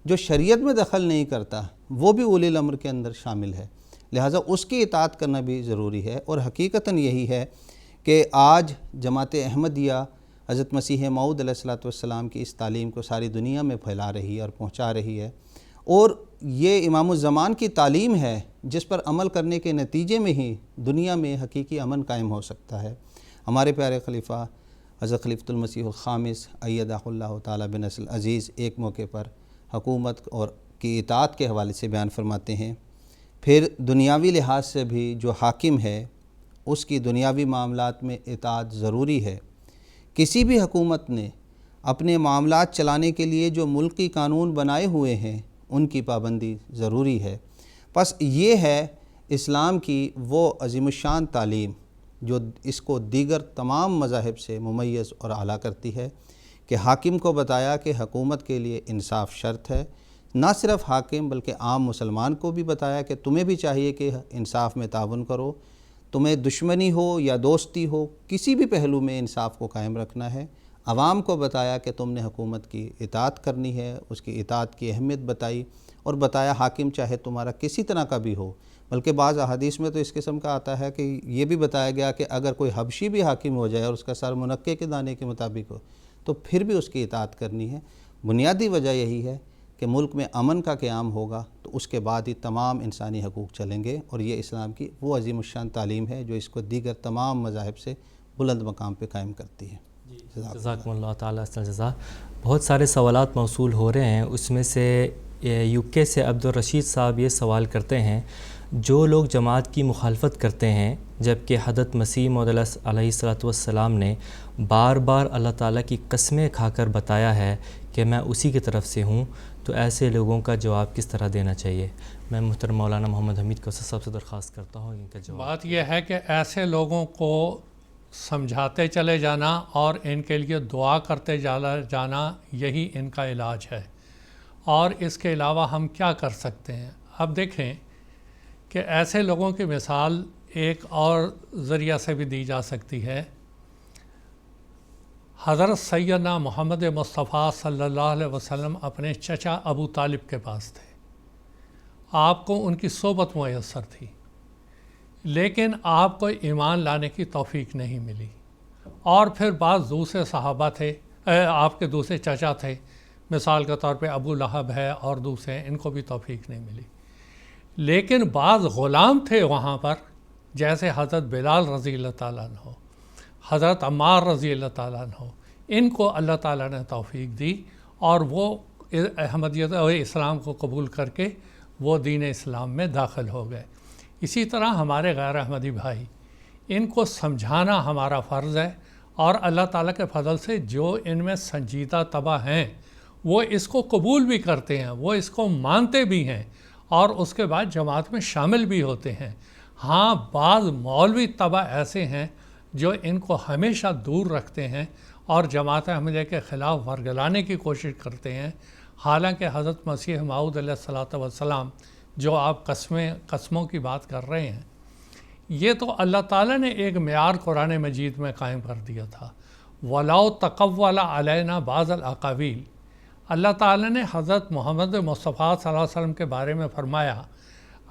جو شریعت میں دخل نہیں کرتا وہ بھی اولی الامر کے اندر شامل ہے، لہٰذا اس کی اطاعت کرنا بھی ضروری ہے۔ اور حقیقتاً یہی ہے کہ آج جماعت احمدیہ حضرت مسیح موعود علیہ السلام کی اس تعلیم کو ساری دنیا میں پھیلا رہی ہے اور پہنچا رہی ہے، اور یہ امام الزمان کی تعلیم ہے جس پر عمل کرنے کے نتیجے میں ہی دنیا میں حقیقی امن قائم ہو سکتا ہے۔ ہمارے پیارے خلیفہ حضرت خلیفۃ المسیح الخامس ایدہ اللہ تعالیٰ بنصر العزیز ایک موقع پر حکومت اور کی اطاعت کے حوالے سے بیان فرماتے ہیں، پھر دنیاوی لحاظ سے بھی جو حاکم ہے اس کی دنیاوی معاملات میں اطاعت ضروری ہے۔ کسی بھی حکومت نے اپنے معاملات چلانے کے لیے جو ملکی قانون بنائے ہوئے ہیں ان کی پابندی ضروری ہے۔ پس یہ ہے اسلام کی وہ عظیم الشان تعلیم جو اس کو دیگر تمام مذاہب سے ممیز اور اعلیٰ کرتی ہے، کہ حاکم کو بتایا کہ حکومت کے لیے انصاف شرط ہے، نہ صرف حاکم بلکہ عام مسلمان کو بھی بتایا کہ تمہیں بھی چاہیے کہ انصاف میں تعاون کرو، تمہیں دشمنی ہو یا دوستی ہو کسی بھی پہلو میں انصاف کو قائم رکھنا ہے۔ عوام کو بتایا کہ تم نے حکومت کی اطاعت کرنی ہے، اس کی اطاعت کی اہمیت بتائی، اور بتایا حاکم چاہے تمہارا کسی طرح کا بھی ہو، بلکہ بعض احادیث میں تو اس قسم کا آتا ہے کہ یہ بھی بتایا گیا کہ اگر کوئی حبشی بھی حاکم ہو جائے اور اس کا سر منقے کے دانے کے مطابق ہو تو پھر بھی اس کی اطاعت کرنی ہے۔ بنیادی وجہ یہی ہے کہ ملک میں امن کا قیام ہوگا تو اس کے بعد ہی تمام انسانی حقوق چلیں گے، اور یہ اسلام کی وہ عظیم الشان تعلیم ہے جو اس کو دیگر تمام مذاہب سے بلند مقام پہ قائم کرتی ہے۔ جزاکم اللہ تعالیٰ احسن الجزا۔ بہت سارے سوالات موصول ہو رہے ہیں، اس میں سے یو کے سے عبدالرشید صاحب یہ سوال کرتے ہیں، جو لوگ جماعت کی مخالفت کرتے ہیں جبکہ حضرت مسیح موعود علیہ السلام نے بار بار اللہ تعالیٰ کی قسمیں کھا کر بتایا ہے کہ میں اسی کی طرف سے ہوں، تو ایسے لوگوں کا جواب کس طرح دینا چاہیے؟ میں محترم مولانا محمد حمید کو سب سے درخواست کرتا ہوں ان کا جواب۔ بات یہ ہے کہ ایسے لوگوں کو سمجھاتے چلے جانا اور ان کے لیے دعا کرتے جانا یہی ان کا علاج ہے، اور اس کے علاوہ ہم کیا کر سکتے ہیں؟ اب دیکھیں کہ ایسے لوگوں کی مثال ایک اور ذریعہ سے بھی دی جا سکتی ہے۔ حضرت سیدنا محمد مصطفیٰ صلی اللہ علیہ وسلم اپنے چچا ابو طالب کے پاس تھے، آپ کو ان کی صحبت میسر تھی، لیکن آپ کو ایمان لانے کی توفیق نہیں ملی، اور پھر بعض دوسرے صحابہ تھے، آپ کے دوسرے چچا تھے، مثال کے طور پہ ابو لہب ہے اور دوسرے، ان کو بھی توفیق نہیں ملی، لیکن بعض غلام تھے وہاں پر، جیسے حضرت بلال رضی اللہ تعالیٰ عنہ، حضرت عمار رضی اللہ تعالیٰ عنہ، ان کو اللہ تعالیٰ نے توفیق دی اور وہ احمدیت اور اسلام کو قبول کر کے وہ دین اسلام میں داخل ہو گئے۔ اسی طرح ہمارے غیر احمدی بھائی، ان کو سمجھانا ہمارا فرض ہے، اور اللہ تعالیٰ کے فضل سے جو ان میں سنجیدہ طبع ہیں وہ اس کو قبول بھی کرتے ہیں، وہ اس کو مانتے بھی ہیں، اور اس کے بعد جماعت میں شامل بھی ہوتے ہیں۔ ہاں، بعض مولوی طبع ایسے ہیں جو ان کو ہمیشہ دور رکھتے ہیں اور جماعت احمدیہ کے خلاف ورگلانے کی کوشش کرتے ہیں۔ حالانکہ حضرت مسیح موعود علیہ الصلوۃ والسلام جو آپ قسموں کی بات کر رہے ہیں، یہ تو اللہ تعالیٰ نے ایک معیار قرآن مجید میں قائم کر دیا تھا. وَلَوْ تَقَوَّلَ عَلَيْنَا بَعْضَ الْأَقَاوِيلِ، اللہ تعالیٰ نے حضرت محمد مصطفیٰ صلی اللہ علیہ وسلم کے بارے میں فرمایا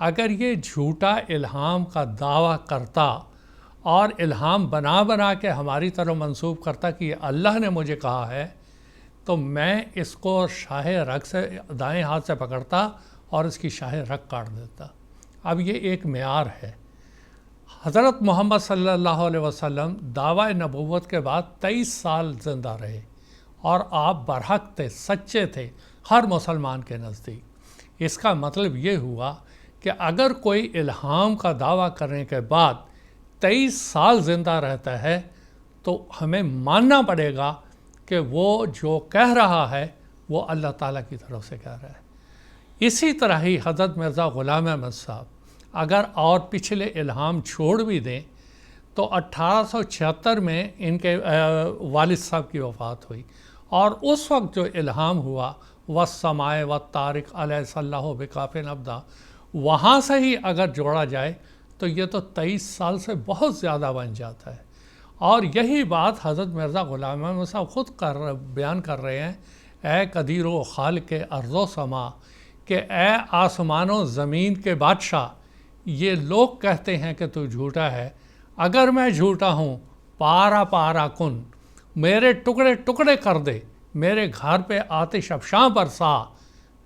اگر یہ جھوٹا الہام کا دعویٰ کرتا اور الہام بنا کے ہماری طرف منسوب کرتا کہ یہ اللہ نے مجھے کہا ہے، تو میں اس کو شاہ رگ سے دائیں ہاتھ سے پکڑتا اور اس کی شاہ رگ کاٹ دیتا. اب یہ ایک معیار ہے. حضرت محمد صلی اللہ علیہ وسلم دعوی نبوت کے بعد 23 سال زندہ رہے اور آپ برحق تھے، سچے تھے ہر مسلمان کے نزدیک. اس کا مطلب یہ ہوا کہ اگر کوئی الہام کا دعویٰ کرنے کے بعد 23 سال زندہ رہتا ہے تو ہمیں ماننا پڑے گا کہ وہ جو کہہ رہا ہے وہ اللہ تعالیٰ کی طرف سے کہہ رہا ہے. اسی طرح ہی حضرت مرزا غلام احمد صاحب اگر اور پچھلے الہام چھوڑ بھی دیں تو 1876 میں ان کے والد صاحب کی وفات ہوئی، اور اس وقت جو الہام ہوا وَالسَّمَاءِ وَالطَّارِقِ عَلَيْهِ صَلَّهُ بِكَافٍ عَبْدًا، وہاں سے ہی اگر جوڑا جائے تو یہ تو 23 سال سے بہت زیادہ بن جاتا ہے. اور یہی بات حضرت مرزا غلام احمد صاحب خود بیان کر رہے ہیں. اے قدیر و خالق ارض و سما، کہ اے آسمان و زمین کے بادشاہ، یہ لوگ کہتے ہیں کہ تو جھوٹا ہے، اگر میں جھوٹا ہوں پارا پارا کن، میرے ٹکڑے ٹکڑے کر دے، میرے گھر پہ آتش افشاں برسا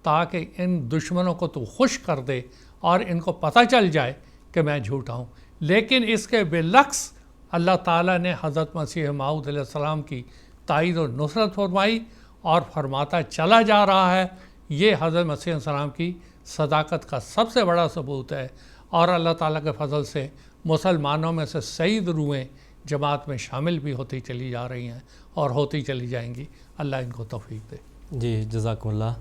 تاکہ ان دشمنوں کو تو خوش کر دے اور ان کو پتہ چل جائے کہ میں جھوٹا ہوں. لیکن اس کے بالعکس اللہ تعالیٰ نے حضرت مسیح موعود علیہ السلام کی تائید و نصرت فرمائی اور فرماتا چلا جا رہا ہے. یہ حضرت مسیح علیہ السلام کی صداقت کا سب سے بڑا ثبوت ہے، اور اللہ تعالیٰ کے فضل سے مسلمانوں میں سے سعید روحیں جماعت میں شامل بھی ہوتی چلی جا رہی ہیں اور ہوتی چلی جائیں گی. اللہ ان کو توفیق دے. جی جزاکم اللہ.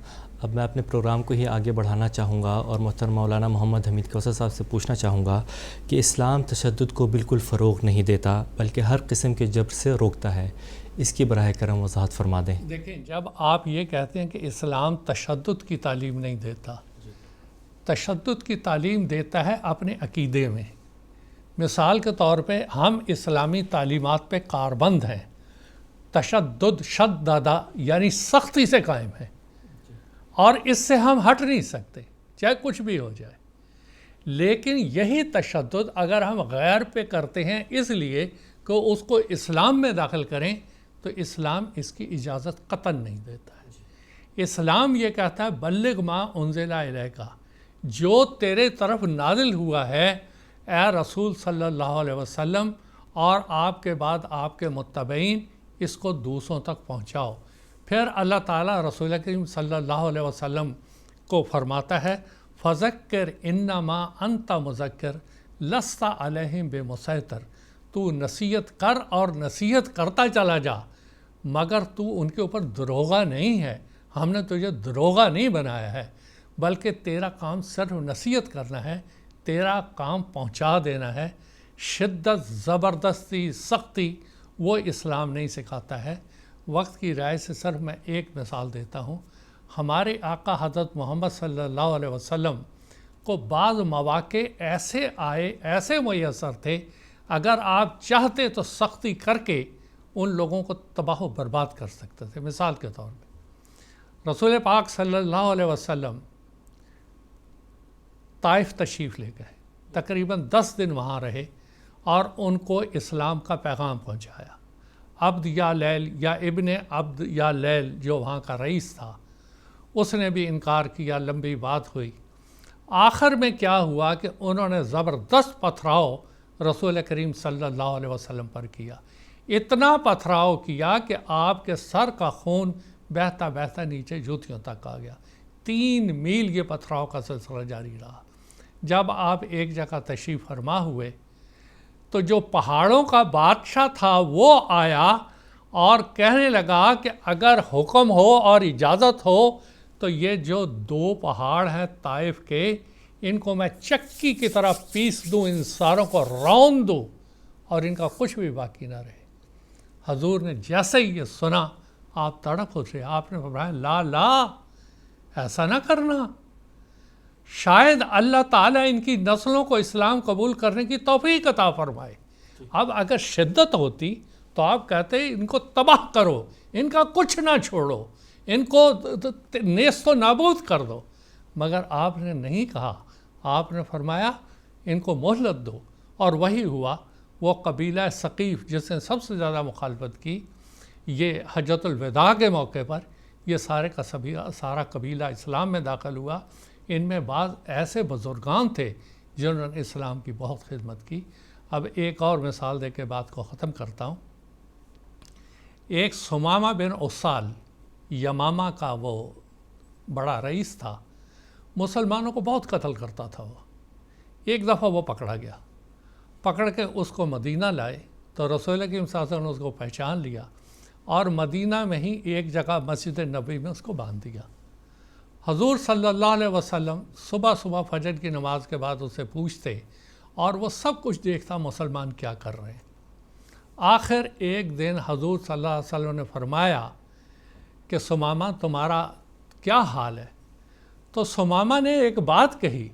اب میں اپنے پروگرام کو ہی آگے بڑھانا چاہوں گا اور محترم مولانا محمد حمید کوثر صاحب سے پوچھنا چاہوں گا کہ اسلام تشدد کو بالکل فروغ نہیں دیتا بلکہ ہر قسم کے جبر سے روکتا ہے. اس کی براہ کرم وضاحت فرما دیں. دیکھیں، جب آپ یہ کہتے ہیں کہ اسلام تشدد کی تعلیم نہیں دیتا، تشدد کی تعلیم دیتا ہے اپنے عقیدے میں. مثال کے طور پہ ہم اسلامی تعلیمات پہ کاربند ہیں. تشدد شددہ یعنی سختی سے قائم ہے، اور اس سے ہم ہٹ نہیں سکتے چاہے کچھ بھی ہو جائے. لیکن یہی تشدد اگر ہم غیر پہ کرتے ہیں اس لیے کہ اس کو اسلام میں داخل کریں تو اسلام اس کی اجازت قطعاً نہیں دیتا ہے. اسلام یہ کہتا ہے بلغ ما انزل الیک، جو تیرے طرف نازل ہوا ہے اے رسول صلی اللہ علیہ وسلم اور آپ کے بعد آپ کے متبعین، اس کو دوسروں تک پہنچاؤ. پھر اللہ تعالیٰ رسول کریم صلی اللہ علیہ وسلم کو فرماتا ہے فذکر انما انت مذکر لست علیہم بمسیطر، تو نصیحت کر اور نصیحت کرتا چلا جا، مگر تو ان کے اوپر دروغہ نہیں ہے. ہم نے تجھے دروغہ نہیں بنایا ہے، بلکہ تیرا کام صرف نصیحت کرنا ہے، تیرا کام پہنچا دینا ہے. شدت، زبردستی، سختی وہ اسلام نہیں سکھاتا ہے. وقت کی رائے سے صرف میں ایک مثال دیتا ہوں. ہمارے آقا حضرت محمد صلی اللہ علیہ وسلم کو بعض مواقع ایسے آئے، ایسے میسر تھے، اگر آپ چاہتے تو سختی کر کے ان لوگوں کو تباہ و برباد کر سکتے تھے. مثال کے طور پہ رسول پاک صلی اللہ علیہ وسلم طائف تشریف لے گئے، تقریباً 10 دن وہاں رہے اور ان کو اسلام کا پیغام پہنچایا. عبد یا لیل یا ابن عبد یا لیل جو وہاں کا رئیس تھا اس نے بھی انکار کیا. لمبی بات ہوئی. آخر میں کیا ہوا کہ انہوں نے زبردست پتھراؤ رسول کریم صلی اللہ علیہ وسلم پر کیا. اتنا پتھراؤ کیا کہ آپ کے سر کا خون بہتا بہتا نیچے جوتیوں تک آ گیا. 3 میل یہ پتھراؤ کا سلسلہ جاری رہا. جب آپ ایک جگہ تشریف فرما ہوئے تو جو پہاڑوں کا بادشاہ تھا وہ آیا اور کہنے لگا کہ اگر حکم ہو اور اجازت ہو تو یہ جو 2 پہاڑ ہیں طائف کے، ان کو میں چکی کی طرح پیس دوں، ان ساروں کو رون دوں اور ان کا کچھ بھی باقی نہ رہے. حضور نے جیسے ہی یہ سنا آپ تڑپ اٹھے. آپ نے فرمایا لا لا، ایسا نہ کرنا. شاید اللہ تعالیٰ ان کی نسلوں کو اسلام قبول کرنے کی توفیق عطا فرمائے. اب اگر شدت ہوتی تو آپ کہتے ان کو تباہ کرو، ان کا کچھ نہ چھوڑو، ان کو نیست و نابود کر دو. مگر آپ نے نہیں کہا، آپ نے فرمایا ان کو مہلت دو. اور وہی ہوا. وہ قبیلہ ثقیف جس نے سب سے زیادہ مخالفت کی، یہ حجۃ الوداع کے موقع پر یہ سارا قبیلہ اسلام میں داخل ہوا. ان میں بعض ایسے بزرگان تھے جنہوں نے اسلام کی بہت خدمت کی. اب ایک اور مثال دے کے بات کو ختم کرتا ہوں. ایک ثمامہ بن عسال یمامہ کا وہ بڑا رئیس تھا، مسلمانوں کو بہت قتل کرتا تھا. وہ ایک دفعہ وہ پکڑا گیا، پکڑ کے اس کو مدینہ لائے تو رسول اکرم صلی اللہ علیہ وسلم نے اس کو پہچان لیا اور مدینہ میں ہی ایک جگہ مسجد نبوی میں اس کو باندھ دیا. حضور صلی اللہ علیہ وسلم صبح صبح فجر کی نماز کے بعد اسے پوچھتے اور وہ سب کچھ دیکھتا مسلمان کیا کر رہے ہیں. آخر ایک دن حضور صلی اللہ علیہ وسلم نے فرمایا کہ ثمامہ تمہارا کیا حال ہے؟ تو ثمامہ نے ایک بات کہی.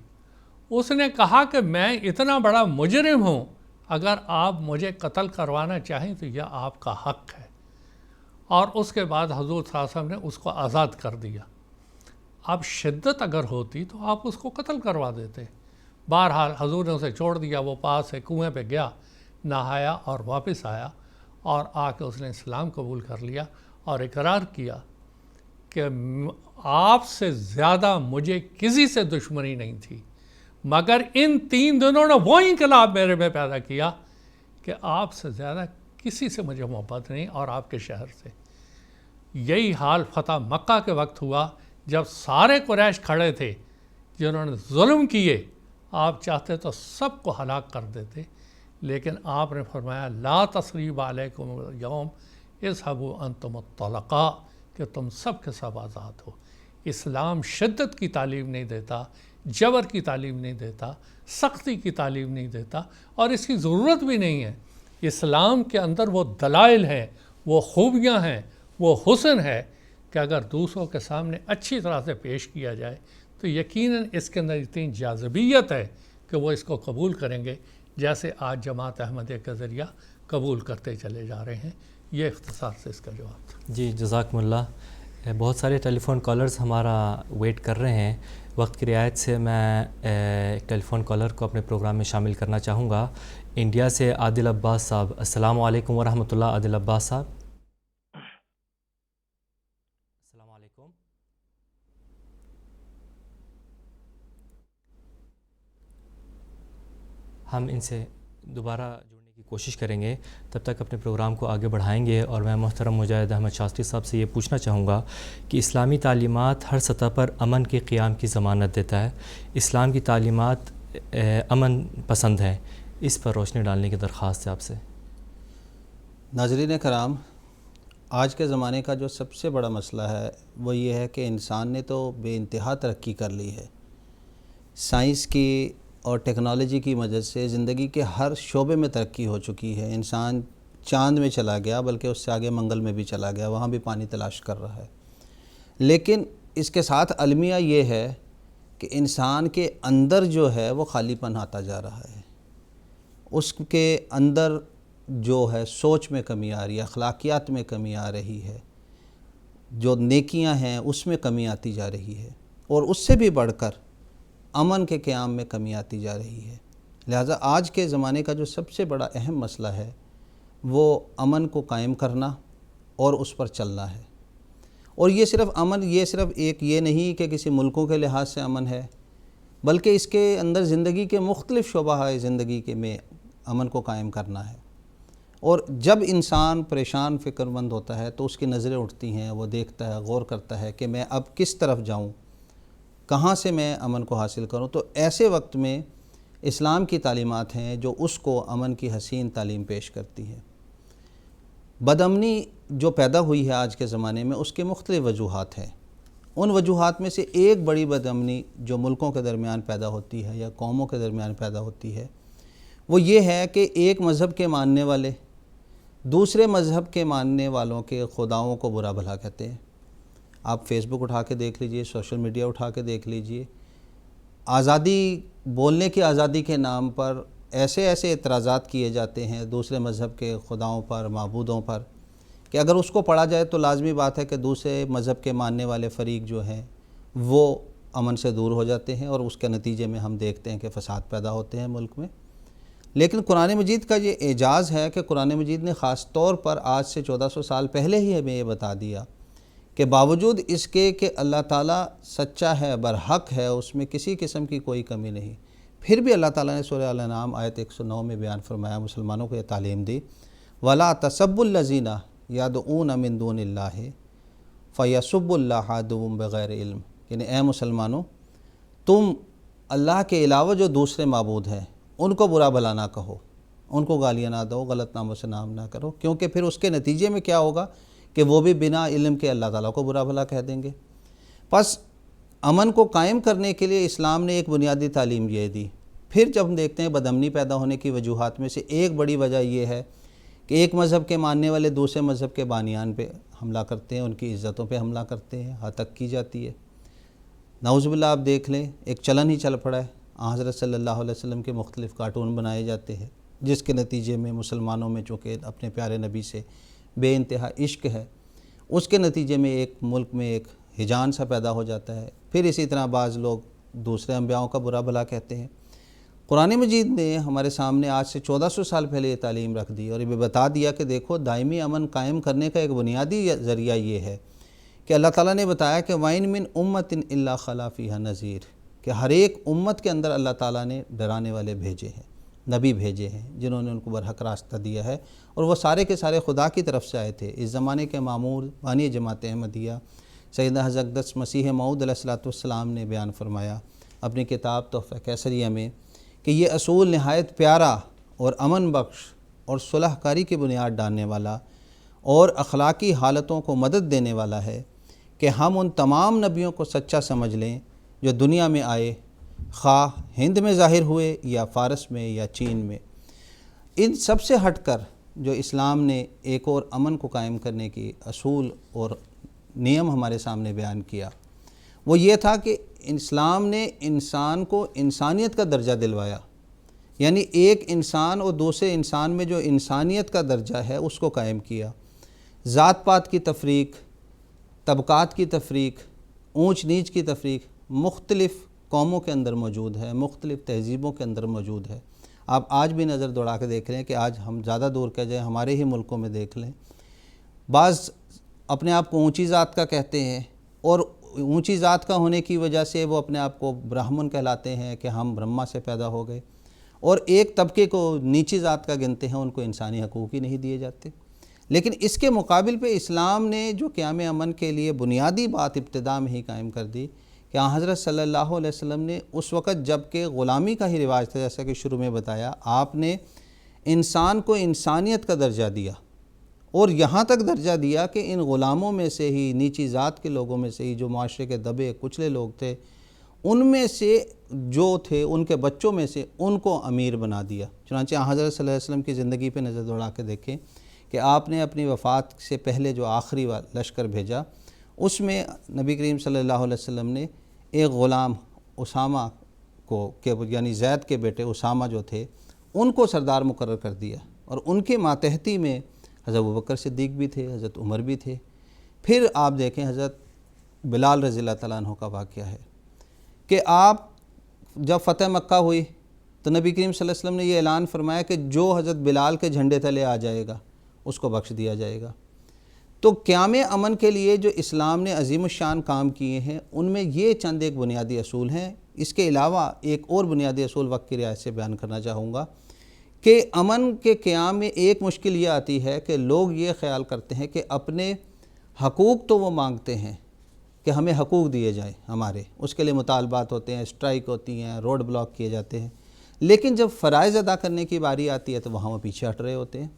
اس نے کہا کہ میں اتنا بڑا مجرم ہوں، اگر آپ مجھے قتل کروانا چاہیں تو یہ آپ کا حق ہے. اور اس کے بعد حضور صلی اللہ علیہ وسلم نے اس کو آزاد کر دیا. اب شدت اگر ہوتی تو آپ اس کو قتل کروا دیتے. بہرحال حضور نے اسے چھوڑ دیا. وہ پاس سے کنویں پہ گیا، نہایا اور واپس آیا اور آ کے اس نے اسلام قبول کر لیا اور اقرار کیا کہ آپ سے زیادہ مجھے کسی سے دشمنی نہیں تھی، مگر ان 3 دنوں نے وہ انقلاب میرے میں پیدا کیا کہ آپ سے زیادہ کسی سے مجھے محبت نہیں اور آپ کے شہر سے. یہی حال فتح مکہ کے وقت ہوا جب سارے قریش کھڑے تھے جنہوں نے ظلم کیے. آپ چاہتے تو سب کو ہلاک کر دیتے، لیکن آپ نے فرمایا لا تثریب علیکم اليوم اذهبوا انتم الطلقاء، کہ تم سب کے سب آزاد ہو. اسلام شدت کی تعلیم نہیں دیتا، جبر کی تعلیم نہیں دیتا، سختی کی تعلیم نہیں دیتا، اور اس کی ضرورت بھی نہیں ہے. اسلام کے اندر وہ دلائل ہیں، وہ خوبیاں ہیں، وہ حسن ہے کہ اگر دوسروں کے سامنے اچھی طرح سے پیش کیا جائے تو یقیناً اس کے اندر اتنی جاذبیت ہے کہ وہ اس کو قبول کریں گے، جیسے آج جماعت احمدیہ کے ذریعہ قبول کرتے چلے جا رہے ہیں. یہ اختصار سے اس کا جواب تھا. جی جزاکم اللہ. بہت سارے ٹیلی فون کالرز ہمارا ویٹ کر رہے ہیں. وقت کی رعایت سے میں ایک ٹیلی فون کالر کو اپنے پروگرام میں شامل کرنا چاہوں گا. انڈیا سے عادل عباس صاحب. السلام علیکم ورحمۃ اللہ. عادل عباس صاحب السلام علیکم. ہم ان سے دوبارہ جڑنے کی کوشش کریں گے، تب تک اپنے پروگرام کو آگے بڑھائیں گے. اور میں محترم مجاہد احمد شاستری صاحب سے یہ پوچھنا چاہوں گا کہ اسلامی تعلیمات ہر سطح پر امن کے قیام کی ضمانت دیتا ہے. اسلام کی تعلیمات امن پسند ہیں، اس پر روشنی ڈالنے کی درخواست ہے آپ سے. ناظرین کرام، آج کے زمانے کا جو سب سے بڑا مسئلہ ہے وہ یہ ہے کہ انسان نے تو بے انتہا ترقی کر لی ہے. سائنس کی اور ٹیکنالوجی کی مدد سے زندگی کے ہر شعبے میں ترقی ہو چکی ہے. انسان چاند میں چلا گیا، بلکہ اس سے آگے منگل میں بھی چلا گیا، وہاں بھی پانی تلاش کر رہا ہے. لیکن اس کے ساتھ المیہ یہ ہے کہ انسان کے اندر جو ہے وہ خالی پن آتا جا رہا ہے. اس کے اندر جو ہے سوچ میں کمی آ رہی ہے، اخلاقیات میں کمی آ رہی ہے، جو نیکیاں ہیں اس میں کمی آتی جا رہی ہے، اور اس سے بھی بڑھ کر امن کے قیام میں کمی آتی جا رہی ہے. لہٰذا آج کے زمانے کا جو سب سے بڑا اہم مسئلہ ہے وہ امن کو قائم کرنا اور اس پر چلنا ہے. اور یہ صرف امن، یہ صرف یہ نہیں کہ کسی ملکوں کے لحاظ سے امن ہے، بلکہ اس کے اندر زندگی کے مختلف شعبہ زندگی کے میں امن کو قائم کرنا ہے. اور جب انسان پریشان فکر مند ہوتا ہے تو اس کی نظریں اٹھتی ہیں، وہ دیکھتا ہے، غور کرتا ہے کہ میں اب کس طرف جاؤں، کہاں سے میں امن کو حاصل کروں. تو ایسے وقت میں اسلام کی تعلیمات ہیں جو اس کو امن کی حسین تعلیم پیش کرتی ہے. بدامنی جو پیدا ہوئی ہے آج کے زمانے میں، اس کے مختلف وجوہات ہیں. ان وجوہات میں سے ایک بڑی بدامنی جو ملکوں کے درمیان پیدا ہوتی ہے یا قوموں کے درمیان پیدا ہوتی ہے وہ یہ ہے کہ ایک مذہب کے ماننے والے دوسرے مذہب کے ماننے والوں کے خداؤں کو برا بھلا کہتے ہیں. آپ فیس بک اٹھا کے دیکھ لیجئے، سوشل میڈیا اٹھا کے دیکھ لیجئے، آزادی، بولنے کی آزادی کے نام پر ایسے ایسے اعتراضات کیے جاتے ہیں دوسرے مذہب کے خداؤں پر، معبودوں پر، کہ اگر اس کو پڑھا جائے تو لازمی بات ہے کہ دوسرے مذہب کے ماننے والے فریق جو ہیں وہ امن سے دور ہو جاتے ہیں، اور اس کے نتیجے میں ہم دیکھتے ہیں کہ فساد پیدا ہوتے ہیں ملک میں۔ لیکن قرآن مجید کا یہ اعجاز ہے کہ قرآن مجید نے خاص طور پر آج سے 1400 سال پہلے ہی ہمیں یہ بتا دیا کہ باوجود اس کے کہ اللہ تعالیٰ سچا ہے، برحق ہے، اس میں کسی قسم کی کوئی کمی نہیں، پھر بھی اللہ تعالیٰ نے سورہ الانعام آیت 109 میں بیان فرمایا، مسلمانوں کو یہ تعلیم دی، وَلَا تَسَبُّوا الَّذِينَ يَدْعُونَ مِن دُونِ اللَّهِ فَيَسُبُّوا اللَّهَ عَدُوًّا بِغَيْرِ علم، یعنی اے مسلمانوں، تم اللہ کے علاوہ جو دوسرے معبود ہیں ان کو برا بھلا نہ کہو، ان کو گالیاں نہ دو، غلط ناموں سے نام نہ کرو، کیونکہ پھر اس کے نتیجے میں کیا ہوگا کہ وہ بھی بنا علم کے اللہ تعالیٰ کو برا بھلا کہہ دیں گے۔ پس امن کو قائم کرنے کے لیے اسلام نے ایک بنیادی تعلیم یہ دی۔ پھر جب ہم دیکھتے ہیں بدامنی پیدا ہونے کی وجوہات میں سے ایک بڑی وجہ یہ ہے کہ ایک مذہب کے ماننے والے دوسرے مذہب کے بانیان پہ حملہ کرتے ہیں، ان کی عزتوں پہ حملہ کرتے ہیں، ہتک کی جاتی ہے۔ نعوذ باللہ آپ دیکھ لیں، ایک چلن ہی چل پڑا ہے، حضرت صلی اللہ علیہ وسلم کے مختلف کارٹون بنائے جاتے ہیں، جس کے نتیجے میں مسلمانوں میں چونکہ اپنے پیارے نبی سے بے انتہا عشق ہے، اس کے نتیجے میں ایک ملک میں ایک ہجان سا پیدا ہو جاتا ہے۔ پھر اسی طرح بعض لوگ دوسرے انبیاؤں کا برا بھلا کہتے ہیں۔ قرآن مجید نے ہمارے سامنے آج سے 1400 سال پہلے یہ تعلیم رکھ دی اور یہ بتا دیا کہ دیکھو، دائمی امن قائم کرنے کا ایک بنیادی ذریعہ یہ ہے کہ اللہ تعالیٰ نے بتایا کہ وَإِن مِّن أُمَّةٍ إِلَّا خَلَا فِيهَا نَذِيرٌ، کہ ہر ایک امت کے اندر اللہ تعالیٰ نے ڈرانے والے بھیجے ہیں، نبی بھیجے ہیں، جنہوں نے ان کو برحق راستہ دیا ہے، اور وہ سارے کے سارے خدا کی طرف سے آئے تھے۔ اس زمانے کے معمور بانی جماعت احمدیہ سیدنا حضرت اقدس مسیح موعود علیہ السلام نے بیان فرمایا اپنی کتاب تحفہ کیسریہ میں کہ یہ اصول نہایت پیارا اور امن بخش اور صلح کاری کی بنیاد ڈالنے والا اور اخلاقی حالتوں کو مدد دینے والا ہے کہ ہم ان تمام نبیوں کو سچا سمجھ لیں جو دنیا میں آئے، خواہ ہند میں ظاہر ہوئے یا فارس میں یا چین میں۔ ان سب سے ہٹ کر جو اسلام نے ایک اور امن کو قائم کرنے کی اصول اور نیم ہمارے سامنے بیان کیا، وہ یہ تھا کہ اسلام نے انسان کو انسانیت کا درجہ دلوایا، یعنی ایک انسان اور دوسرے انسان میں جو انسانیت کا درجہ ہے اس کو قائم کیا۔ ذات پات کی تفریق، طبقات کی تفریق، اونچ نیچ کی تفریق مختلف قوموں کے اندر موجود ہے، مختلف تہذیبوں کے اندر موجود ہے۔ آپ آج بھی نظر دوڑا کے دیکھ لیں کہ آج ہم زیادہ دور کیا جائے، ہمارے ہی ملکوں میں دیکھ لیں، بعض اپنے آپ کو اونچی ذات کا کہتے ہیں، اور اونچی ذات کا ہونے کی وجہ سے وہ اپنے آپ کو برہمن کہلاتے ہیں کہ ہم برہما سے پیدا ہو گئے، اور ایک طبقے کو نیچی ذات کا گنتے ہیں، ان کو انسانی حقوق ہی نہیں دیے جاتے۔ لیکن اس کے مقابل پہ اسلام نے جو قیام امن کے لیے بنیادی بات ابتدا میں ہی قائم کر دی کہ حضرت صلی اللہ علیہ وسلم نے اس وقت جب کہ غلامی کا ہی رواج تھا، جیسا کہ شروع میں بتایا، آپ نے انسان کو انسانیت کا درجہ دیا، اور یہاں تک درجہ دیا کہ ان غلاموں میں سے ہی، نیچی ذات کے لوگوں میں سے ہی، جو معاشرے کے دبے کچلے لوگ تھے، ان میں سے جو تھے، ان کے بچوں میں سے ان کو امیر بنا دیا۔ چنانچہ حضرت صلی اللہ علیہ وسلم کی زندگی پہ نظر دوڑا کے دیکھیں کہ آپ نے اپنی وفات سے پہلے جو آخری لشکر بھیجا، اس میں نبی کریم صلی اللہ علیہ وسلم نے ایک غلام اسامہ کو، یعنی زید کے بیٹے اسامہ جو تھے، ان کو سردار مقرر کر دیا، اور ان کے ماتحتی میں حضرت ابوبکر صدیق بھی تھے، حضرت عمر بھی تھے۔ پھر آپ دیکھیں حضرت بلال رضی اللہ تعالیٰ عنہ کا واقعہ ہے کہ آپ جب فتح مکہ ہوئی تو نبی کریم صلی اللہ علیہ وسلم نے یہ اعلان فرمایا کہ جو حضرت بلال کے جھنڈے تلے آ جائے گا اس کو بخش دیا جائے گا۔ تو قیام امن کے لیے جو اسلام نے عظیم الشان کام کیے ہیں، ان میں یہ چند ایک بنیادی اصول ہیں۔ اس کے علاوہ ایک اور بنیادی اصول وقت کی رعایت سے بیان کرنا چاہوں گا کہ امن کے قیام میں ایک مشکل یہ آتی ہے کہ لوگ یہ خیال کرتے ہیں کہ اپنے حقوق تو وہ مانگتے ہیں کہ ہمیں حقوق دیے جائیں، ہمارے اس کے لیے مطالبات ہوتے ہیں، اسٹرائک ہوتی ہیں، روڈ بلاک کیے جاتے ہیں، لیکن جب فرائض ادا کرنے کی باری آتی ہے تو وہاں وہ پیچھے ہٹ رہے ہوتے ہیں۔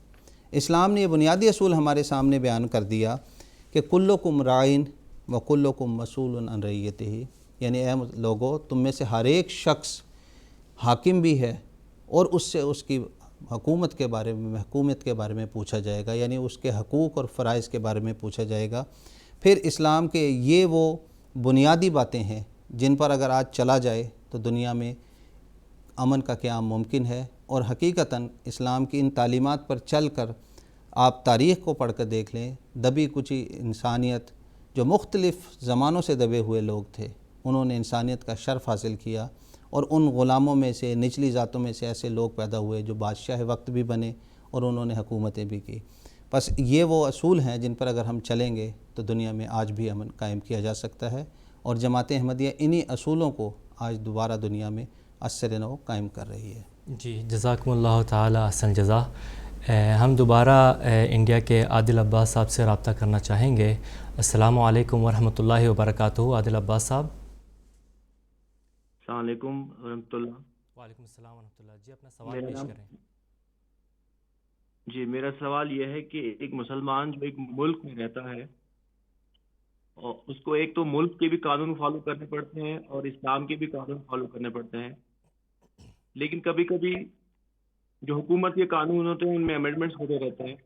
اسلام نے یہ بنیادی اصول ہمارے سامنے بیان کر دیا کہ کلکم رائن و کلکم مسئول عن رعیتہ، یعنی اے لوگو، تم میں سے ہر ایک شخص حاکم بھی ہے اور اس سے اس کی حکومت کے بارے میں، محکومیت کے بارے میں پوچھا جائے گا، یعنی اس کے حقوق اور فرائض کے بارے میں پوچھا جائے گا۔ پھر اسلام کے یہ وہ بنیادی باتیں ہیں جن پر اگر آج چلا جائے تو دنیا میں امن کا قیام ممکن ہے، اور حقیقتاً اسلام کی ان تعلیمات پر چل کر آپ تاریخ کو پڑھ کر دیکھ لیں، دبی کچی انسانیت جو مختلف زمانوں سے دبے ہوئے لوگ تھے، انہوں نے انسانیت کا شرف حاصل کیا، اور ان غلاموں میں سے، نچلی ذاتوں میں سے ایسے لوگ پیدا ہوئے جو بادشاہ وقت بھی بنے اور انہوں نے حکومتیں بھی کی۔ بس یہ وہ اصول ہیں جن پر اگر ہم چلیں گے تو دنیا میں آج بھی امن قائم کیا جا سکتا ہے، اور جماعت احمدیہ انہی اصولوں کو آج دوبارہ دنیا میں اثر نو قائم کر رہی ہے۔ جی جزاکم اللہ تعالی احسن جزا۔ ہم دوبارہ انڈیا کے عادل عباس صاحب سے رابطہ کرنا چاہیں گے۔ السلام علیکم ورحمۃ اللہ وبرکاتہ۔ عادل عباس صاحب، السلام علیکم ورحمۃ اللہ۔ وعلیکم السلام ورحمۃ اللہ۔ جی اپنا سوال پیش کریں۔ جی میرا سوال یہ ہے کہ ایک مسلمان جو ایک ملک میں رہتا ہے اور اس کو ایک تو ملک کے بھی قانون فالو کرنے پڑتے ہیں اور اسلام کے بھی قانون فالو کرنے پڑتے ہیں، لیکن کبھی کبھی جو حکومت کے قانون ہوتے ہیں ان میں امینڈمنٹس ہوتے رہتے ہیں،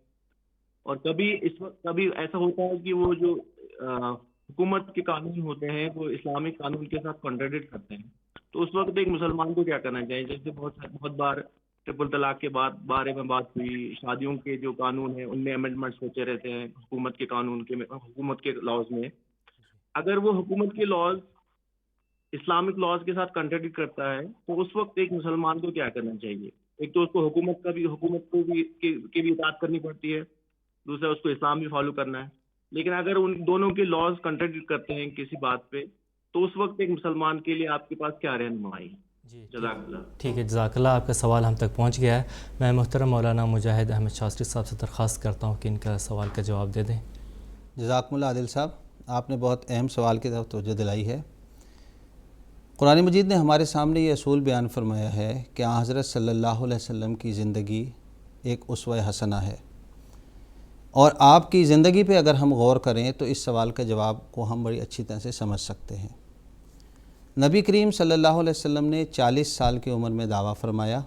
اور کبھی ایسا ہوتا ہے کہ وہ جو حکومت کے قانون ہوتے ہیں وہ اسلامک قانون کے ساتھ کنٹراڈکٹ کرتے ہیں، تو اس وقت ایک مسلمان کو کیا کرنا چاہیے؟ جیسے بہت بار ٹرپل طلاق کے بارے میں بات ہوئی، شادیوں کے جو قانون ہیں ان میں امینڈمنٹس ہوتے رہتے ہیں حکومت کے قانون کے، حکومت کے لاز میں۔ اگر وہ حکومت کے لاز اسلامک لاز کے ساتھ کنٹراڈکٹ کرتا ہے تو اس وقت ایک مسلمان کو کیا کرنا چاہیے؟ ایک تو اس کو حکومت کو بھی اطاعت کرنی پڑتی ہے، دوسرا اس کو اسلام بھی فالو کرنا ہے، لیکن اگر ان دونوں کے لاز کنٹراڈکٹ کرتے ہیں کسی بات پہ تو اس وقت ایک مسلمان کے لیے آپ کے پاس کیا رہنمائی ہے؟ جی جزاک اللہ۔ ٹھیک ہے، جزاک اللہ، آپ کا سوال ہم تک پہنچ گیا ہے۔ میں محترم مولانا مجاہد احمد شاستری صاحب سے درخواست کرتا ہوں کہ ان کا سوال کا جواب دے دیں۔ جزاکم اللہ عادل صاحب، آپ نے بہت اہم سوال کی طرف توجہ دلائی ہے۔ قرآن مجید نے ہمارے سامنے یہ اصول بیان فرمایا ہے کہ حضرت صلی اللہ علیہ وسلم کی زندگی ایک اسوہ حسنہ ہے، اور آپ کی زندگی پہ اگر ہم غور کریں تو اس سوال کا جواب کو ہم بڑی اچھی طرح سے سمجھ سکتے ہیں۔ نبی کریم صلی اللہ علیہ وسلم نے 40 سال کی عمر میں دعویٰ فرمایا،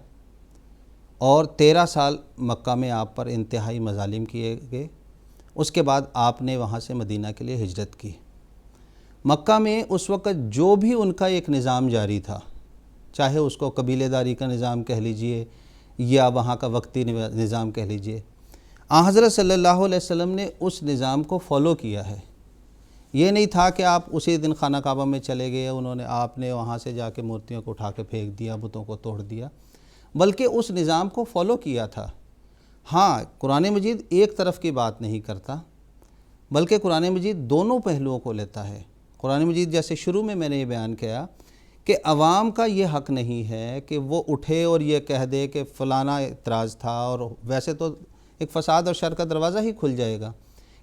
اور 13 سال مکہ میں آپ پر انتہائی مظالم کیے گئے۔ اس کے بعد آپ نے وہاں سے مدینہ کے لیے ہجرت کی۔ مکہ میں اس وقت جو بھی ان کا ایک نظام جاری تھا، چاہے اس کو قبیلے داری کا نظام کہہ لیجئے یا وہاں کا وقتی نظام کہہ لیجئے، حضرت صلی اللہ علیہ وسلم نے اس نظام کو فالو کیا ہے۔ یہ نہیں تھا کہ آپ اسی دن خانہ کعبہ میں چلے گئے، آپ نے وہاں سے جا کے مورتیوں کو اٹھا کے پھینک دیا، بتوں کو توڑ دیا، بلکہ اس نظام کو فالو کیا تھا۔ ہاں، قرآن مجید ایک طرف کی بات نہیں کرتا، بلکہ قرآن مجید دونوں پہلوؤں کو لیتا ہے۔ قرآن مجید جیسے شروع میں نے یہ بیان کیا کہ عوام کا یہ حق نہیں ہے کہ وہ اٹھے اور یہ کہہ دے کہ فلانا اعتراض تھا، اور ویسے تو ایک فساد اور شر کا دروازہ ہی کھل جائے گا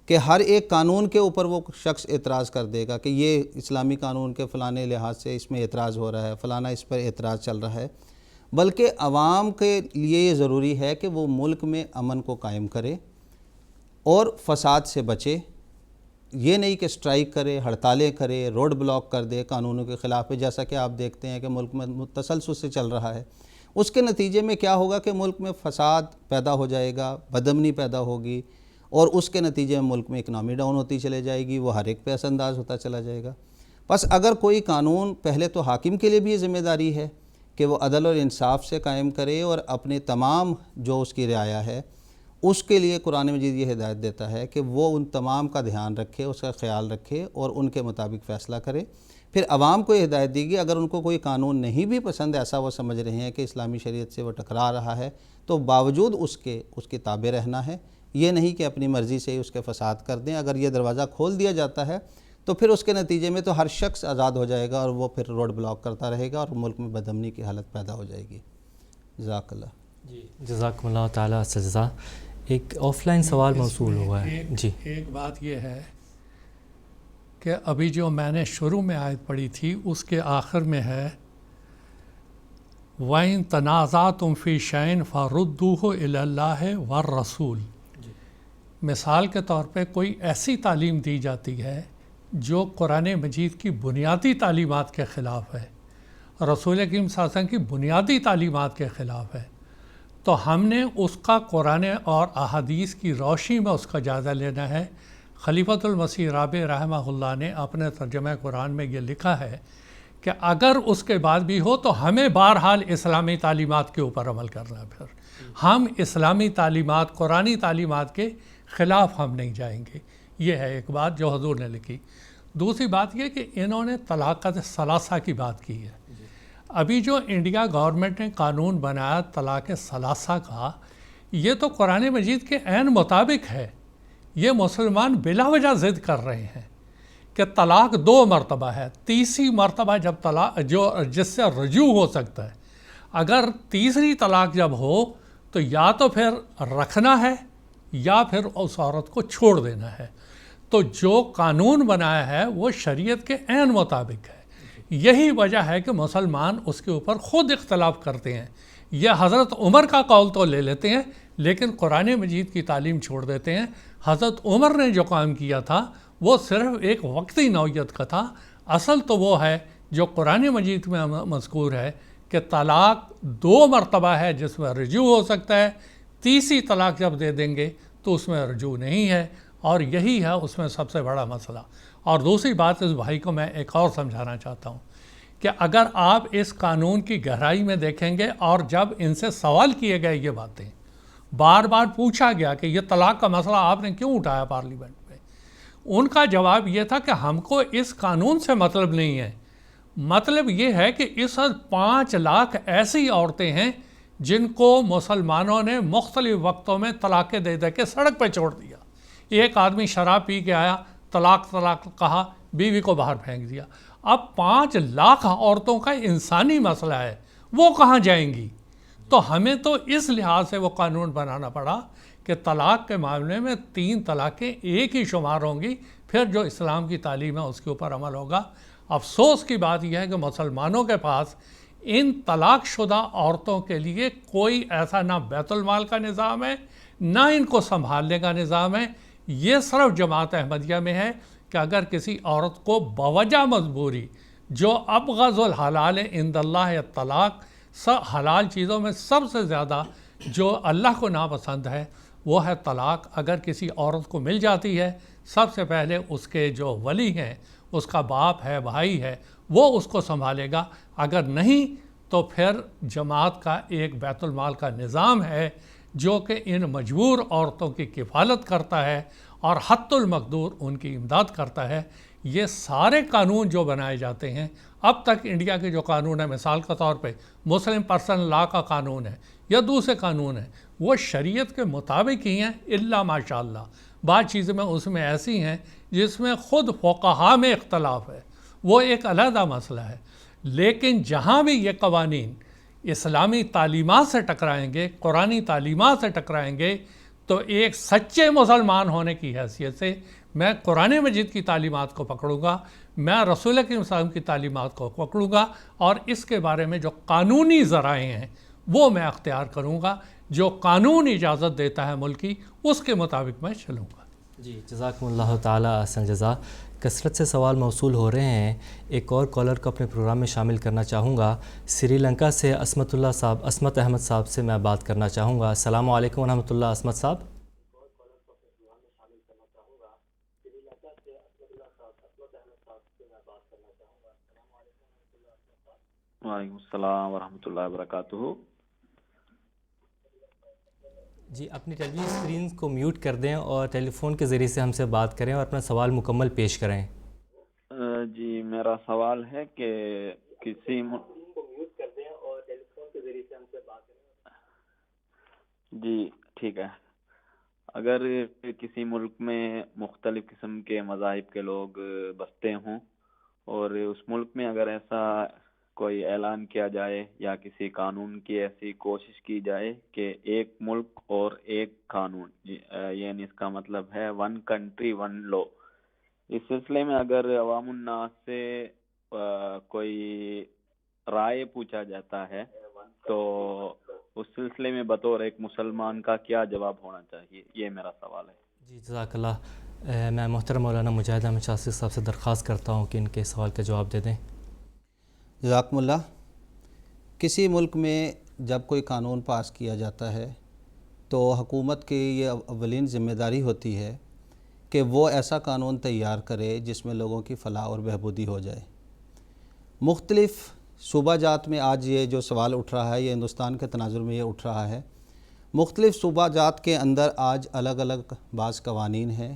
کہ ہر ایک قانون کے اوپر وہ شخص اعتراض کر دے گا کہ یہ اسلامی قانون کے فلانے لحاظ سے اس میں اعتراض ہو رہا ہے، فلانا اس پر اعتراض چل رہا ہے، بلکہ عوام کے لیے یہ ضروری ہے کہ وہ ملک میں امن کو قائم کرے اور فساد سے بچے۔ یہ نہیں کہ سٹرائک کرے، ہڑتالیں کرے، روڈ بلاک کر دے قانونوں کے خلاف، جیسا کہ آپ دیکھتے ہیں کہ ملک میں تسلسل سے چل رہا ہے۔ اس کے نتیجے میں کیا ہوگا کہ ملک میں فساد پیدا ہو جائے گا، بدامنی پیدا ہوگی، اور اس کے نتیجے میں ملک میں اکنامی ڈاؤن ہوتی چلے جائے گی، وہ ہر ایک پہ اثر انداز ہوتا چلا جائے گا۔ بس اگر کوئی قانون، پہلے تو حاکم کے لیے بھی یہ ذمہ داری ہے کہ وہ عدل اور انصاف سے قائم کرے، اور اپنے تمام جو اس کی رعایا ہے اس کے لیے قرآن مجید یہ ہدایت دیتا ہے کہ وہ ان تمام کا دھیان رکھے، اس کا خیال رکھے اور ان کے مطابق فیصلہ کرے۔ پھر عوام کو یہ ہدایت دی گئی، اگر ان کو کوئی قانون نہیں بھی پسند، ایسا وہ سمجھ رہے ہیں کہ اسلامی شریعت سے وہ ٹکرا رہا ہے، تو باوجود اس کے تابع رہنا ہے۔ یہ نہیں کہ اپنی مرضی سے ہی اس کے فساد کر دیں۔ اگر یہ دروازہ کھول دیا جاتا ہے تو پھر اس کے نتیجے میں تو ہر شخص آزاد ہو جائے گا، اور وہ پھر روڈ بلاک کرتا رہے گا، اور ملک میں بدامنی کی حالت پیدا ہو جائے گی۔ جزاک اللہ۔ جی جزاکم اللہ تعالیٰ جزا۔ ایک آف لائن سوال موصول ہوا ہے۔ جی ایک بات یہ ہے کہ ابھی جو میں نے شروع میں آیت پڑھی تھی اس کے آخر میں ہے وَإِن تَنَازَعْتُمْ فِي شَيْءٍ فَرُدُّوهُ إِلَى اللَّهِ وَالرَّسُولِ۔ مثال کے طور پہ کوئی ایسی تعلیم دی جاتی ہے جو قرآن مجید کی بنیادی تعلیمات کے خلاف ہے، رسول کریم صلی اللہ علیہ وسلم کی بنیادی تعلیمات کے خلاف ہے، تو ہم نے اس کا قرآن اور احادیث کی روشنی میں اس کا جائزہ لینا ہے، خلیفۃ المسیح رابع رحمہ اللہ نے اپنے ترجمہ قرآن میں یہ لکھا ہے کہ اگر اس کے بعد بھی ہو تو ہمیں بہرحال اسلامی تعلیمات کے اوپر عمل کرنا ہے. پھر ہم اسلامی تعلیمات، قرآنی تعلیمات کے خلاف ہم نہیں جائیں گے. یہ ہے ایک بات جو حضور نے لکھی. دوسری بات یہ کہ انہوں نے طلاق ثلاثہ کی بات کی ہے. ابھی جو انڈیا گورنمنٹ نے قانون بنایا طلاق ثلاثہ کا، یہ تو قرآن مجید کے عین مطابق ہے. یہ مسلمان بلا وجہ ضد کر رہے ہیں کہ طلاق 2 مرتبہ ہے. تیسری مرتبہ جب طلاق جس سے رجوع ہو سکتا ہے، اگر تیسری طلاق جب ہو تو یا تو پھر رکھنا ہے یا پھر اس عورت کو چھوڑ دینا ہے. تو جو قانون بنایا ہے وہ شریعت کے عین مطابق ہے. یہی وجہ ہے کہ مسلمان اس کے اوپر خود اختلاف کرتے ہیں. یہ حضرت عمر کا قول تو لے لیتے ہیں لیکن قرآن مجید کی تعلیم چھوڑ دیتے ہیں. حضرت عمر نے جو کام کیا تھا وہ صرف ایک وقتی نوعیت کا تھا. اصل تو وہ ہے جو قرآن مجید میں مذکور ہے کہ طلاق 2 مرتبہ ہے جس میں رجوع ہو سکتا ہے. تیسری طلاق جب دے دیں گے تو اس میں رجوع نہیں ہے، اور یہی ہے اس میں سب سے بڑا مسئلہ. اور دوسری بات اس بھائی کو میں ایک اور سمجھانا چاہتا ہوں کہ اگر آپ اس قانون کی گہرائی میں دیکھیں گے، اور جب ان سے سوال کیے گئے، یہ باتیں بار بار پوچھا گیا کہ یہ طلاق کا مسئلہ آپ نے کیوں اٹھایا پارلیمنٹ میں، ان کا جواب یہ تھا کہ ہم کو اس قانون سے مطلب نہیں ہے. مطلب یہ ہے کہ اس 5 لاکھ ایسی عورتیں ہیں جن کو مسلمانوں نے مختلف وقتوں میں طلاقیں دے دے کے سڑک پہ چھوڑ دیا. ایک آدمی شراب پی کے آیا، طلاق کہا، بیوی کو باہر پھینک دیا. اب 5 لاکھ عورتوں کا انسانی مسئلہ ہے، وہ کہاں جائیں گی؟ تو ہمیں تو اس لحاظ سے وہ قانون بنانا پڑا کہ طلاق کے معاملے میں 3 طلاقیں ایک ہی شمار ہوں گی. پھر جو اسلام کی تعلیم ہے اس کے اوپر عمل ہوگا. افسوس کی بات یہ ہے کہ مسلمانوں کے پاس ان طلاق شدہ عورتوں کے لیے کوئی ایسا نہ بیت المال کا نظام ہے، نہ ان کو سنبھالنے کا نظام ہے. یہ صرف جماعت احمدیہ میں ہے کہ اگر کسی عورت کو بوجہ مجبوری، جو ابغض الحلال عند اللہ الطلاق، حلال چیزوں میں سب سے زیادہ جو اللہ کو ناپسند ہے وہ ہے طلاق. اگر کسی عورت کو مل جاتی ہے، سب سے پہلے اس کے جو ولی ہیں، اس کا باپ ہے، بھائی ہے، وہ اس کو سنبھالے گا. اگر نہیں تو پھر جماعت کا ایک بیت المال کا نظام ہے جو کہ ان مجبور عورتوں کی کفالت کرتا ہے اور حتی المقدور ان کی امداد کرتا ہے. یہ سارے قانون جو بنائے جاتے ہیں، اب تک انڈیا کے جو قانون ہے، مثال کے طور پہ مسلم پرسنل لا کا قانون ہے یا دوسرے قانون ہیں، وہ شریعت کے مطابق ہی ہیں الا ماشاء اللہ. بعض چیزیں میں اس میں ایسی ہیں جس میں خود فقہا میں اختلاف ہے، وہ ایک علیحدہ مسئلہ ہے. لیکن جہاں بھی یہ قوانین اسلامی تعلیمات سے ٹکرائیں گے، قرآنی تعلیمات سے ٹکرائیں گے، تو ایک سچے مسلمان ہونے کی حیثیت سے میں قرآن مجید کی تعلیمات کو پکڑوں گا، میں رسول اکرم صلی اللہ علیہ وسلم کی تعلیمات کو پکڑوں گا، اور اس کے بارے میں جو قانونی ذرائع ہیں وہ میں اختیار کروں گا. جو قانون اجازت دیتا ہے ملکی، اس کے مطابق میں چلوں گا. جی، جزاکم اللہ تعالیٰ احسن جزا. کثرت سے سوال موصول ہو رہے ہیں. ایک اور کالر کو اپنے پروگرام میں شامل کرنا چاہوں گا. سری لنکا سے عصمت احمد صاحب سے میں بات کرنا چاہوں گا. السلام علیکم ورحمۃ اللہ. عصمت صاحب. وعلیکم السلام ورحمۃ اللہ وبرکاتہ. جی، اپنی ٹیلی ویژن اسکرین کو میوٹ کر دیں اور ٹیلی فون کے ذریعے سے ہم سے بات کریں اور اپنا سوال مکمل پیش کریں. جی، میرا سوال ہے کہ کسی کو میوٹ کر دیں اور ٹیلی فون کے ذریعے سے ہم سے بات کریں. جی ٹھیک ہے. اگر کسی ملک میں مختلف قسم کے مذاہب کے لوگ بستے ہوں اور اس ملک میں اگر ایسا کوئی اعلان کیا جائے یا کسی قانون کی ایسی کوشش کی جائے کہ ایک ملک اور ایک قانون، یعنی اس کا مطلب ہے 1 country 1 law، اس سلسلے میں اگر عوام الناس سے کوئی رائے پوچھا جاتا ہے تو اس سلسلے میں بطور ایک مسلمان کا کیا جواب ہونا چاہیے؟ یہ میرا سوال ہے. جی جزاک اللہ. میں محترم مولانا مجاہد احمد شاذلی صاحب سے درخواست کرتا ہوں کہ ان کے سوال کا جواب دے دیں. جزاکم اللہ. کسی ملک میں جب کوئی قانون پاس کیا جاتا ہے تو حکومت کی یہ اولین ذمہ داری ہوتی ہے کہ وہ ایسا قانون تیار کرے جس میں لوگوں کی فلاح اور بہبودی ہو جائے۔ مختلف صوبہ جات میں آج یہ جو سوال اٹھ رہا ہے، یہ ہندوستان کے تناظر میں یہ اٹھ رہا ہے، مختلف صوبہ جات کے اندر آج الگ الگ بعض قوانین ہیں،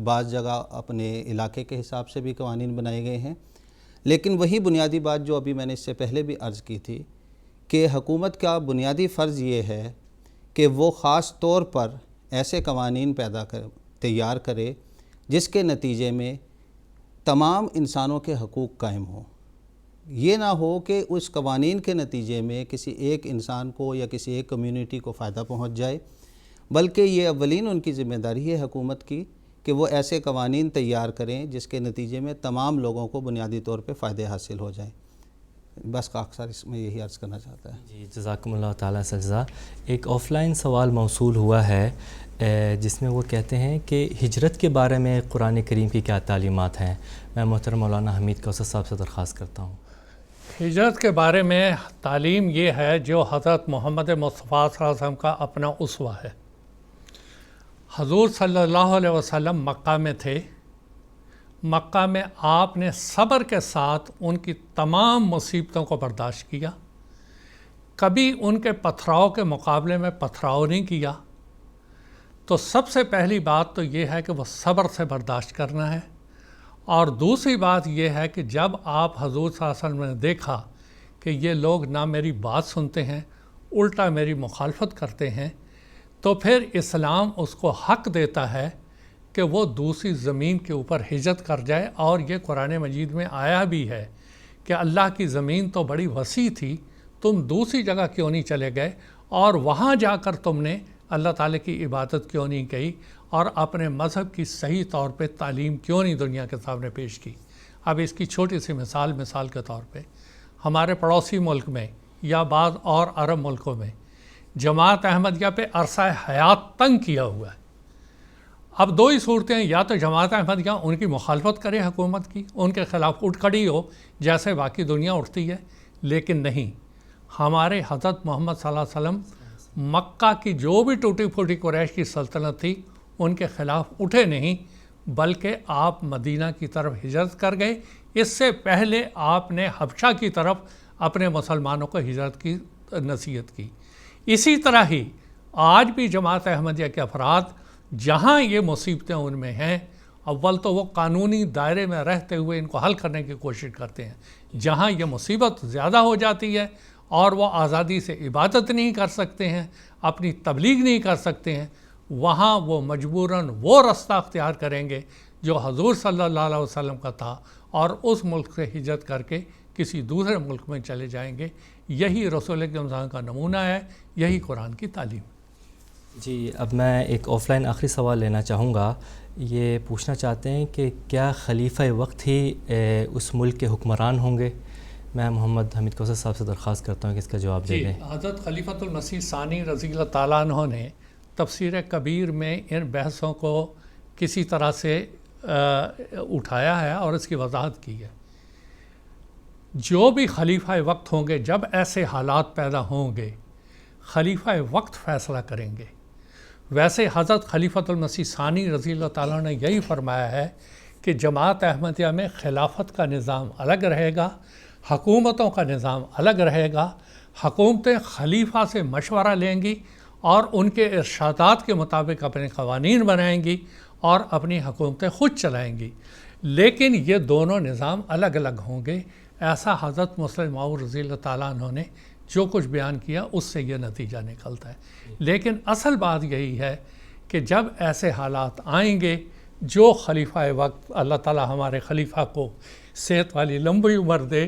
بعض جگہ اپنے علاقے کے حساب سے بھی قوانین بنائے گئے ہیں، لیکن وہی بنیادی بات جو ابھی میں نے اس سے پہلے بھی عرض کی تھی کہ حکومت کا بنیادی فرض یہ ہے کہ وہ خاص طور پر ایسے قوانین تیار کرے جس کے نتیجے میں تمام انسانوں کے حقوق قائم ہوں۔ یہ نہ ہو کہ اس قوانین کے نتیجے میں کسی ایک انسان کو یا کسی ایک کمیونٹی کو فائدہ پہنچ جائے، بلکہ یہ اولین ان کی ذمہ داری ہے حکومت کی کہ وہ ایسے قوانین تیار کریں جس کے نتیجے میں تمام لوگوں کو بنیادی طور پہ فائدے حاصل ہو جائیں۔ بس اکثر اس میں یہی عرض کرنا چاہتا ہے۔ جی جزاکم اللہ تعالیٰ سجزا۔ ایک آف لائن سوال موصول ہوا ہے جس میں وہ کہتے ہیں کہ ہجرت کے بارے میں قرآن کریم کی کیا تعلیمات ہیں؟ میں محترم مولانا حمید کوثر صاحب سے درخواست کرتا ہوں۔ ہجرت کے بارے میں تعلیم یہ ہے جو حضرت محمد مصطفیٰ صلی اللہ علیہ وسلم کا اپنا اسوہ ہے۔ حضور صلی اللہ علیہ وسلم مکہ میں تھے، مکہ میں آپ نے صبر کے ساتھ ان کی تمام مصیبتوں کو برداشت کیا، کبھی ان کے پتھراؤ کے مقابلے میں پتھراؤ نہیں کیا۔ تو سب سے پہلی بات تو یہ ہے کہ وہ صبر سے برداشت کرنا ہے، اور دوسری بات یہ ہے کہ جب آپ حضور صلی اللہ علیہ وسلم نے دیکھا کہ یہ لوگ نہ میری بات سنتے ہیں، الٹا میری مخالفت کرتے ہیں، تو پھر اسلام اس کو حق دیتا ہے کہ وہ دوسری زمین کے اوپر ہجرت کر جائے، اور یہ قرآن مجید میں آیا بھی ہے کہ اللہ کی زمین تو بڑی وسیع تھی، تم دوسری جگہ کیوں نہیں چلے گئے اور وہاں جا کر تم نے اللہ تعالیٰ کی عبادت کیوں نہیں کی اور اپنے مذہب کی صحیح طور پہ تعلیم کیوں نہیں دنیا کے سامنے پیش کی۔ اب اس کی چھوٹی سی مثال کے طور پہ ہمارے پڑوسی ملک میں یا بعض اور عرب ملکوں میں جماعت احمدیہ پہ عرصہ حیات تنگ کیا ہوا ہے۔ اب دو ہی صورتیں ہیں، یا تو جماعت احمدیہ ان کی مخالفت کرے حکومت کی، ان کے خلاف اٹھ کھڑی ہو جیسے باقی دنیا اٹھتی ہے، لیکن نہیں، ہمارے حضرت محمد صلی اللہ علیہ وسلم مکہ کی جو بھی ٹوٹی پھوٹی قریش کی سلطنت تھی ان کے خلاف اٹھے نہیں، بلکہ آپ مدینہ کی طرف ہجرت کر گئے۔ اس سے پہلے آپ نے حبشہ کی طرف اپنے مسلمانوں کو ہجرت کی نصیحت کی۔ اسی طرح ہی آج بھی جماعت احمدیہ کے افراد جہاں یہ مصیبتیں ان میں ہیں، اول تو وہ قانونی دائرے میں رہتے ہوئے ان کو حل کرنے کی کوشش کرتے ہیں۔ جہاں یہ مصیبت زیادہ ہو جاتی ہے اور وہ آزادی سے عبادت نہیں کر سکتے ہیں، اپنی تبلیغ نہیں کر سکتے ہیں، وہاں وہ مجبوراً وہ رستہ اختیار کریں گے جو حضور صلی اللہ علیہ وسلم کا تھا، اور اس ملک سے ہجرت کر کے کسی دوسرے ملک میں چلے جائیں گے۔ یہی رسول اکرم صلی اللہ علیہ وسلم کا نمونہ ہے، یہی قرآن کی تعلیم۔ جی اب میں ایک آف لائن آخری سوال لینا چاہوں گا۔ یہ پوچھنا چاہتے ہیں کہ کیا خلیفہ وقت ہی اس ملک کے حکمران ہوں گے؟ میں محمد حمید کوثر صاحب سے درخواست کرتا ہوں کہ اس کا جواب دے دیں۔ حضرت خلیفۃ المسیح ثانی رضی اللہ تعالیٰ عنہ نے تفسیر کبیر میں ان بحثوں کو کسی طرح سے اٹھایا ہے اور اس کی وضاحت کی ہے۔ جو بھی خلیفہ وقت ہوں گے، جب ایسے حالات پیدا ہوں گے، خلیفہ وقت فیصلہ کریں گے۔ ویسے حضرت خلیفۃ المسیح ثانی رضی اللہ تعالیٰ نے یہی فرمایا ہے کہ جماعت احمدیہ میں خلافت کا نظام الگ رہے گا، حکومتوں کا نظام الگ رہے گا، حکومتیں خلیفہ سے مشورہ لیں گی اور ان کے ارشادات کے مطابق اپنے قوانین بنائیں گی اور اپنی حکومتیں خود چلائیں گی، لیکن یہ دونوں نظام الگ الگ ہوں گے۔ ایسا حضرت مسلم موعود رضی اللہ تعالیٰ عنہ نے جو کچھ بیان کیا اس سے یہ نتیجہ نکلتا ہے۔ لیکن اصل بات یہی ہے کہ جب ایسے حالات آئیں گے، جو خلیفہ وقت، اللہ تعالیٰ ہمارے خلیفہ کو صحت والی لمبی عمر دے،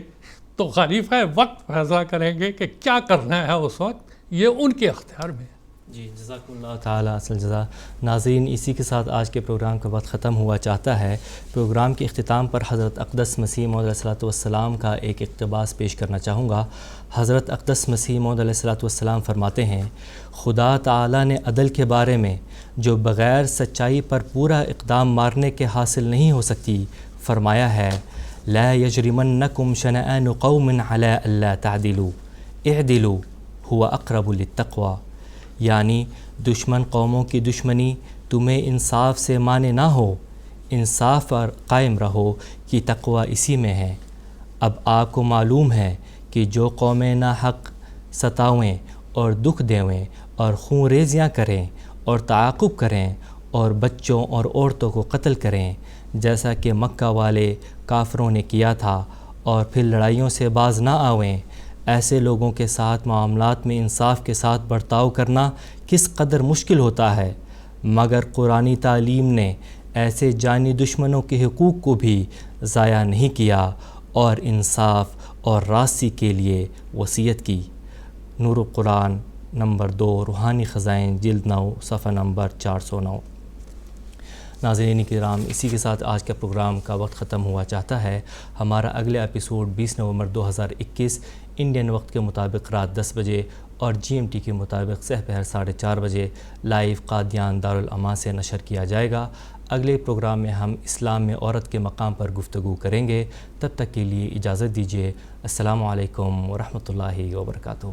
تو خلیفہ وقت فیصلہ کریں گے کہ کیا کرنا ہے اس وقت، یہ ان کے اختیار میں ہے۔ جی جزاکم اللہ تعالیٰ اصل جزا۔ ناظرین، اسی کے ساتھ آج کے پروگرام کا وقت ختم ہوا چاہتا ہے۔ پروگرام کے اختتام پر حضرت اقدس مسیح موعود علیہ الصلوۃ والسلام کا ایک اقتباس پیش کرنا چاہوں گا۔ حضرت اقدس مسیح موعود علیہ الصلوۃ والسلام فرماتے ہیں، خدا تعالیٰ نے عدل کے بارے میں جو بغیر سچائی پر پورا اقدام مارنے کے حاصل نہیں ہو سکتی فرمایا ہے، لا یجرمنکم شنآن قوم علی الا تعدلوا اعدلوا هو اقرب للتقوی، یعنی دشمن قوموں کی دشمنی تمہیں انصاف سے مانے نہ ہو، انصاف پر قائم رہو کہ تقوی اسی میں ہے۔ اب آپ کو معلوم ہے کہ جو قومیں ناحق ستاویں اور دکھ دیویں اور خون ریزیاں کریں اور تعاقب کریں اور بچوں اور عورتوں کو قتل کریں، جیسا کہ مکہ والے کافروں نے کیا تھا، اور پھر لڑائیوں سے باز نہ آویں، ایسے لوگوں کے ساتھ معاملات میں انصاف کے ساتھ برتاؤ کرنا کس قدر مشکل ہوتا ہے۔ مگر قرآنی تعلیم نے ایسے جانی دشمنوں کے حقوق کو بھی ضائع نہیں کیا اور انصاف اور راستی کے لیے وصیت کی۔ نور القرآن نمبر 2 روحانی خزائن جلد 9 صفحہ نمبر 409۔ ناظرین کرام، اسی کے ساتھ آج کا پروگرام کا وقت ختم ہوا چاہتا ہے۔ ہمارا اگلا ایپیسوڈ 20 نومبر 2021 انڈین وقت کے مطابق رات 10 بجے اور GMT کے مطابق سحر 4:30 بجے لائیو قادیان دارالامان سے نشر کیا جائے گا۔ اگلے پروگرام میں ہم اسلام میں عورت کے مقام پر گفتگو کریں گے۔ تب تک کے لیے اجازت دیجیے۔ السلام علیکم ورحمۃ اللہ وبرکاتہ۔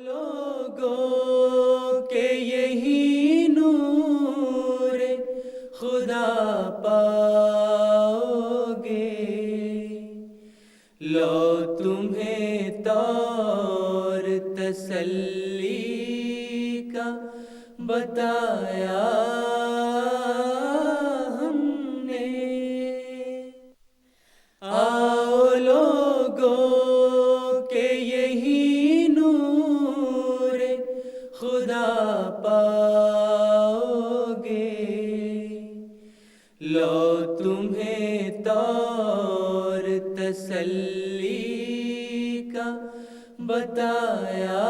لوگوں کے یہی نور خدا پاؤ گے، لو تمہیں طور تسلی کا بتایا ہم نے۔ آؤ لوگوں کے یہی نور خدا پاؤ گے، لو تمہیں طور تسلی کا بتایا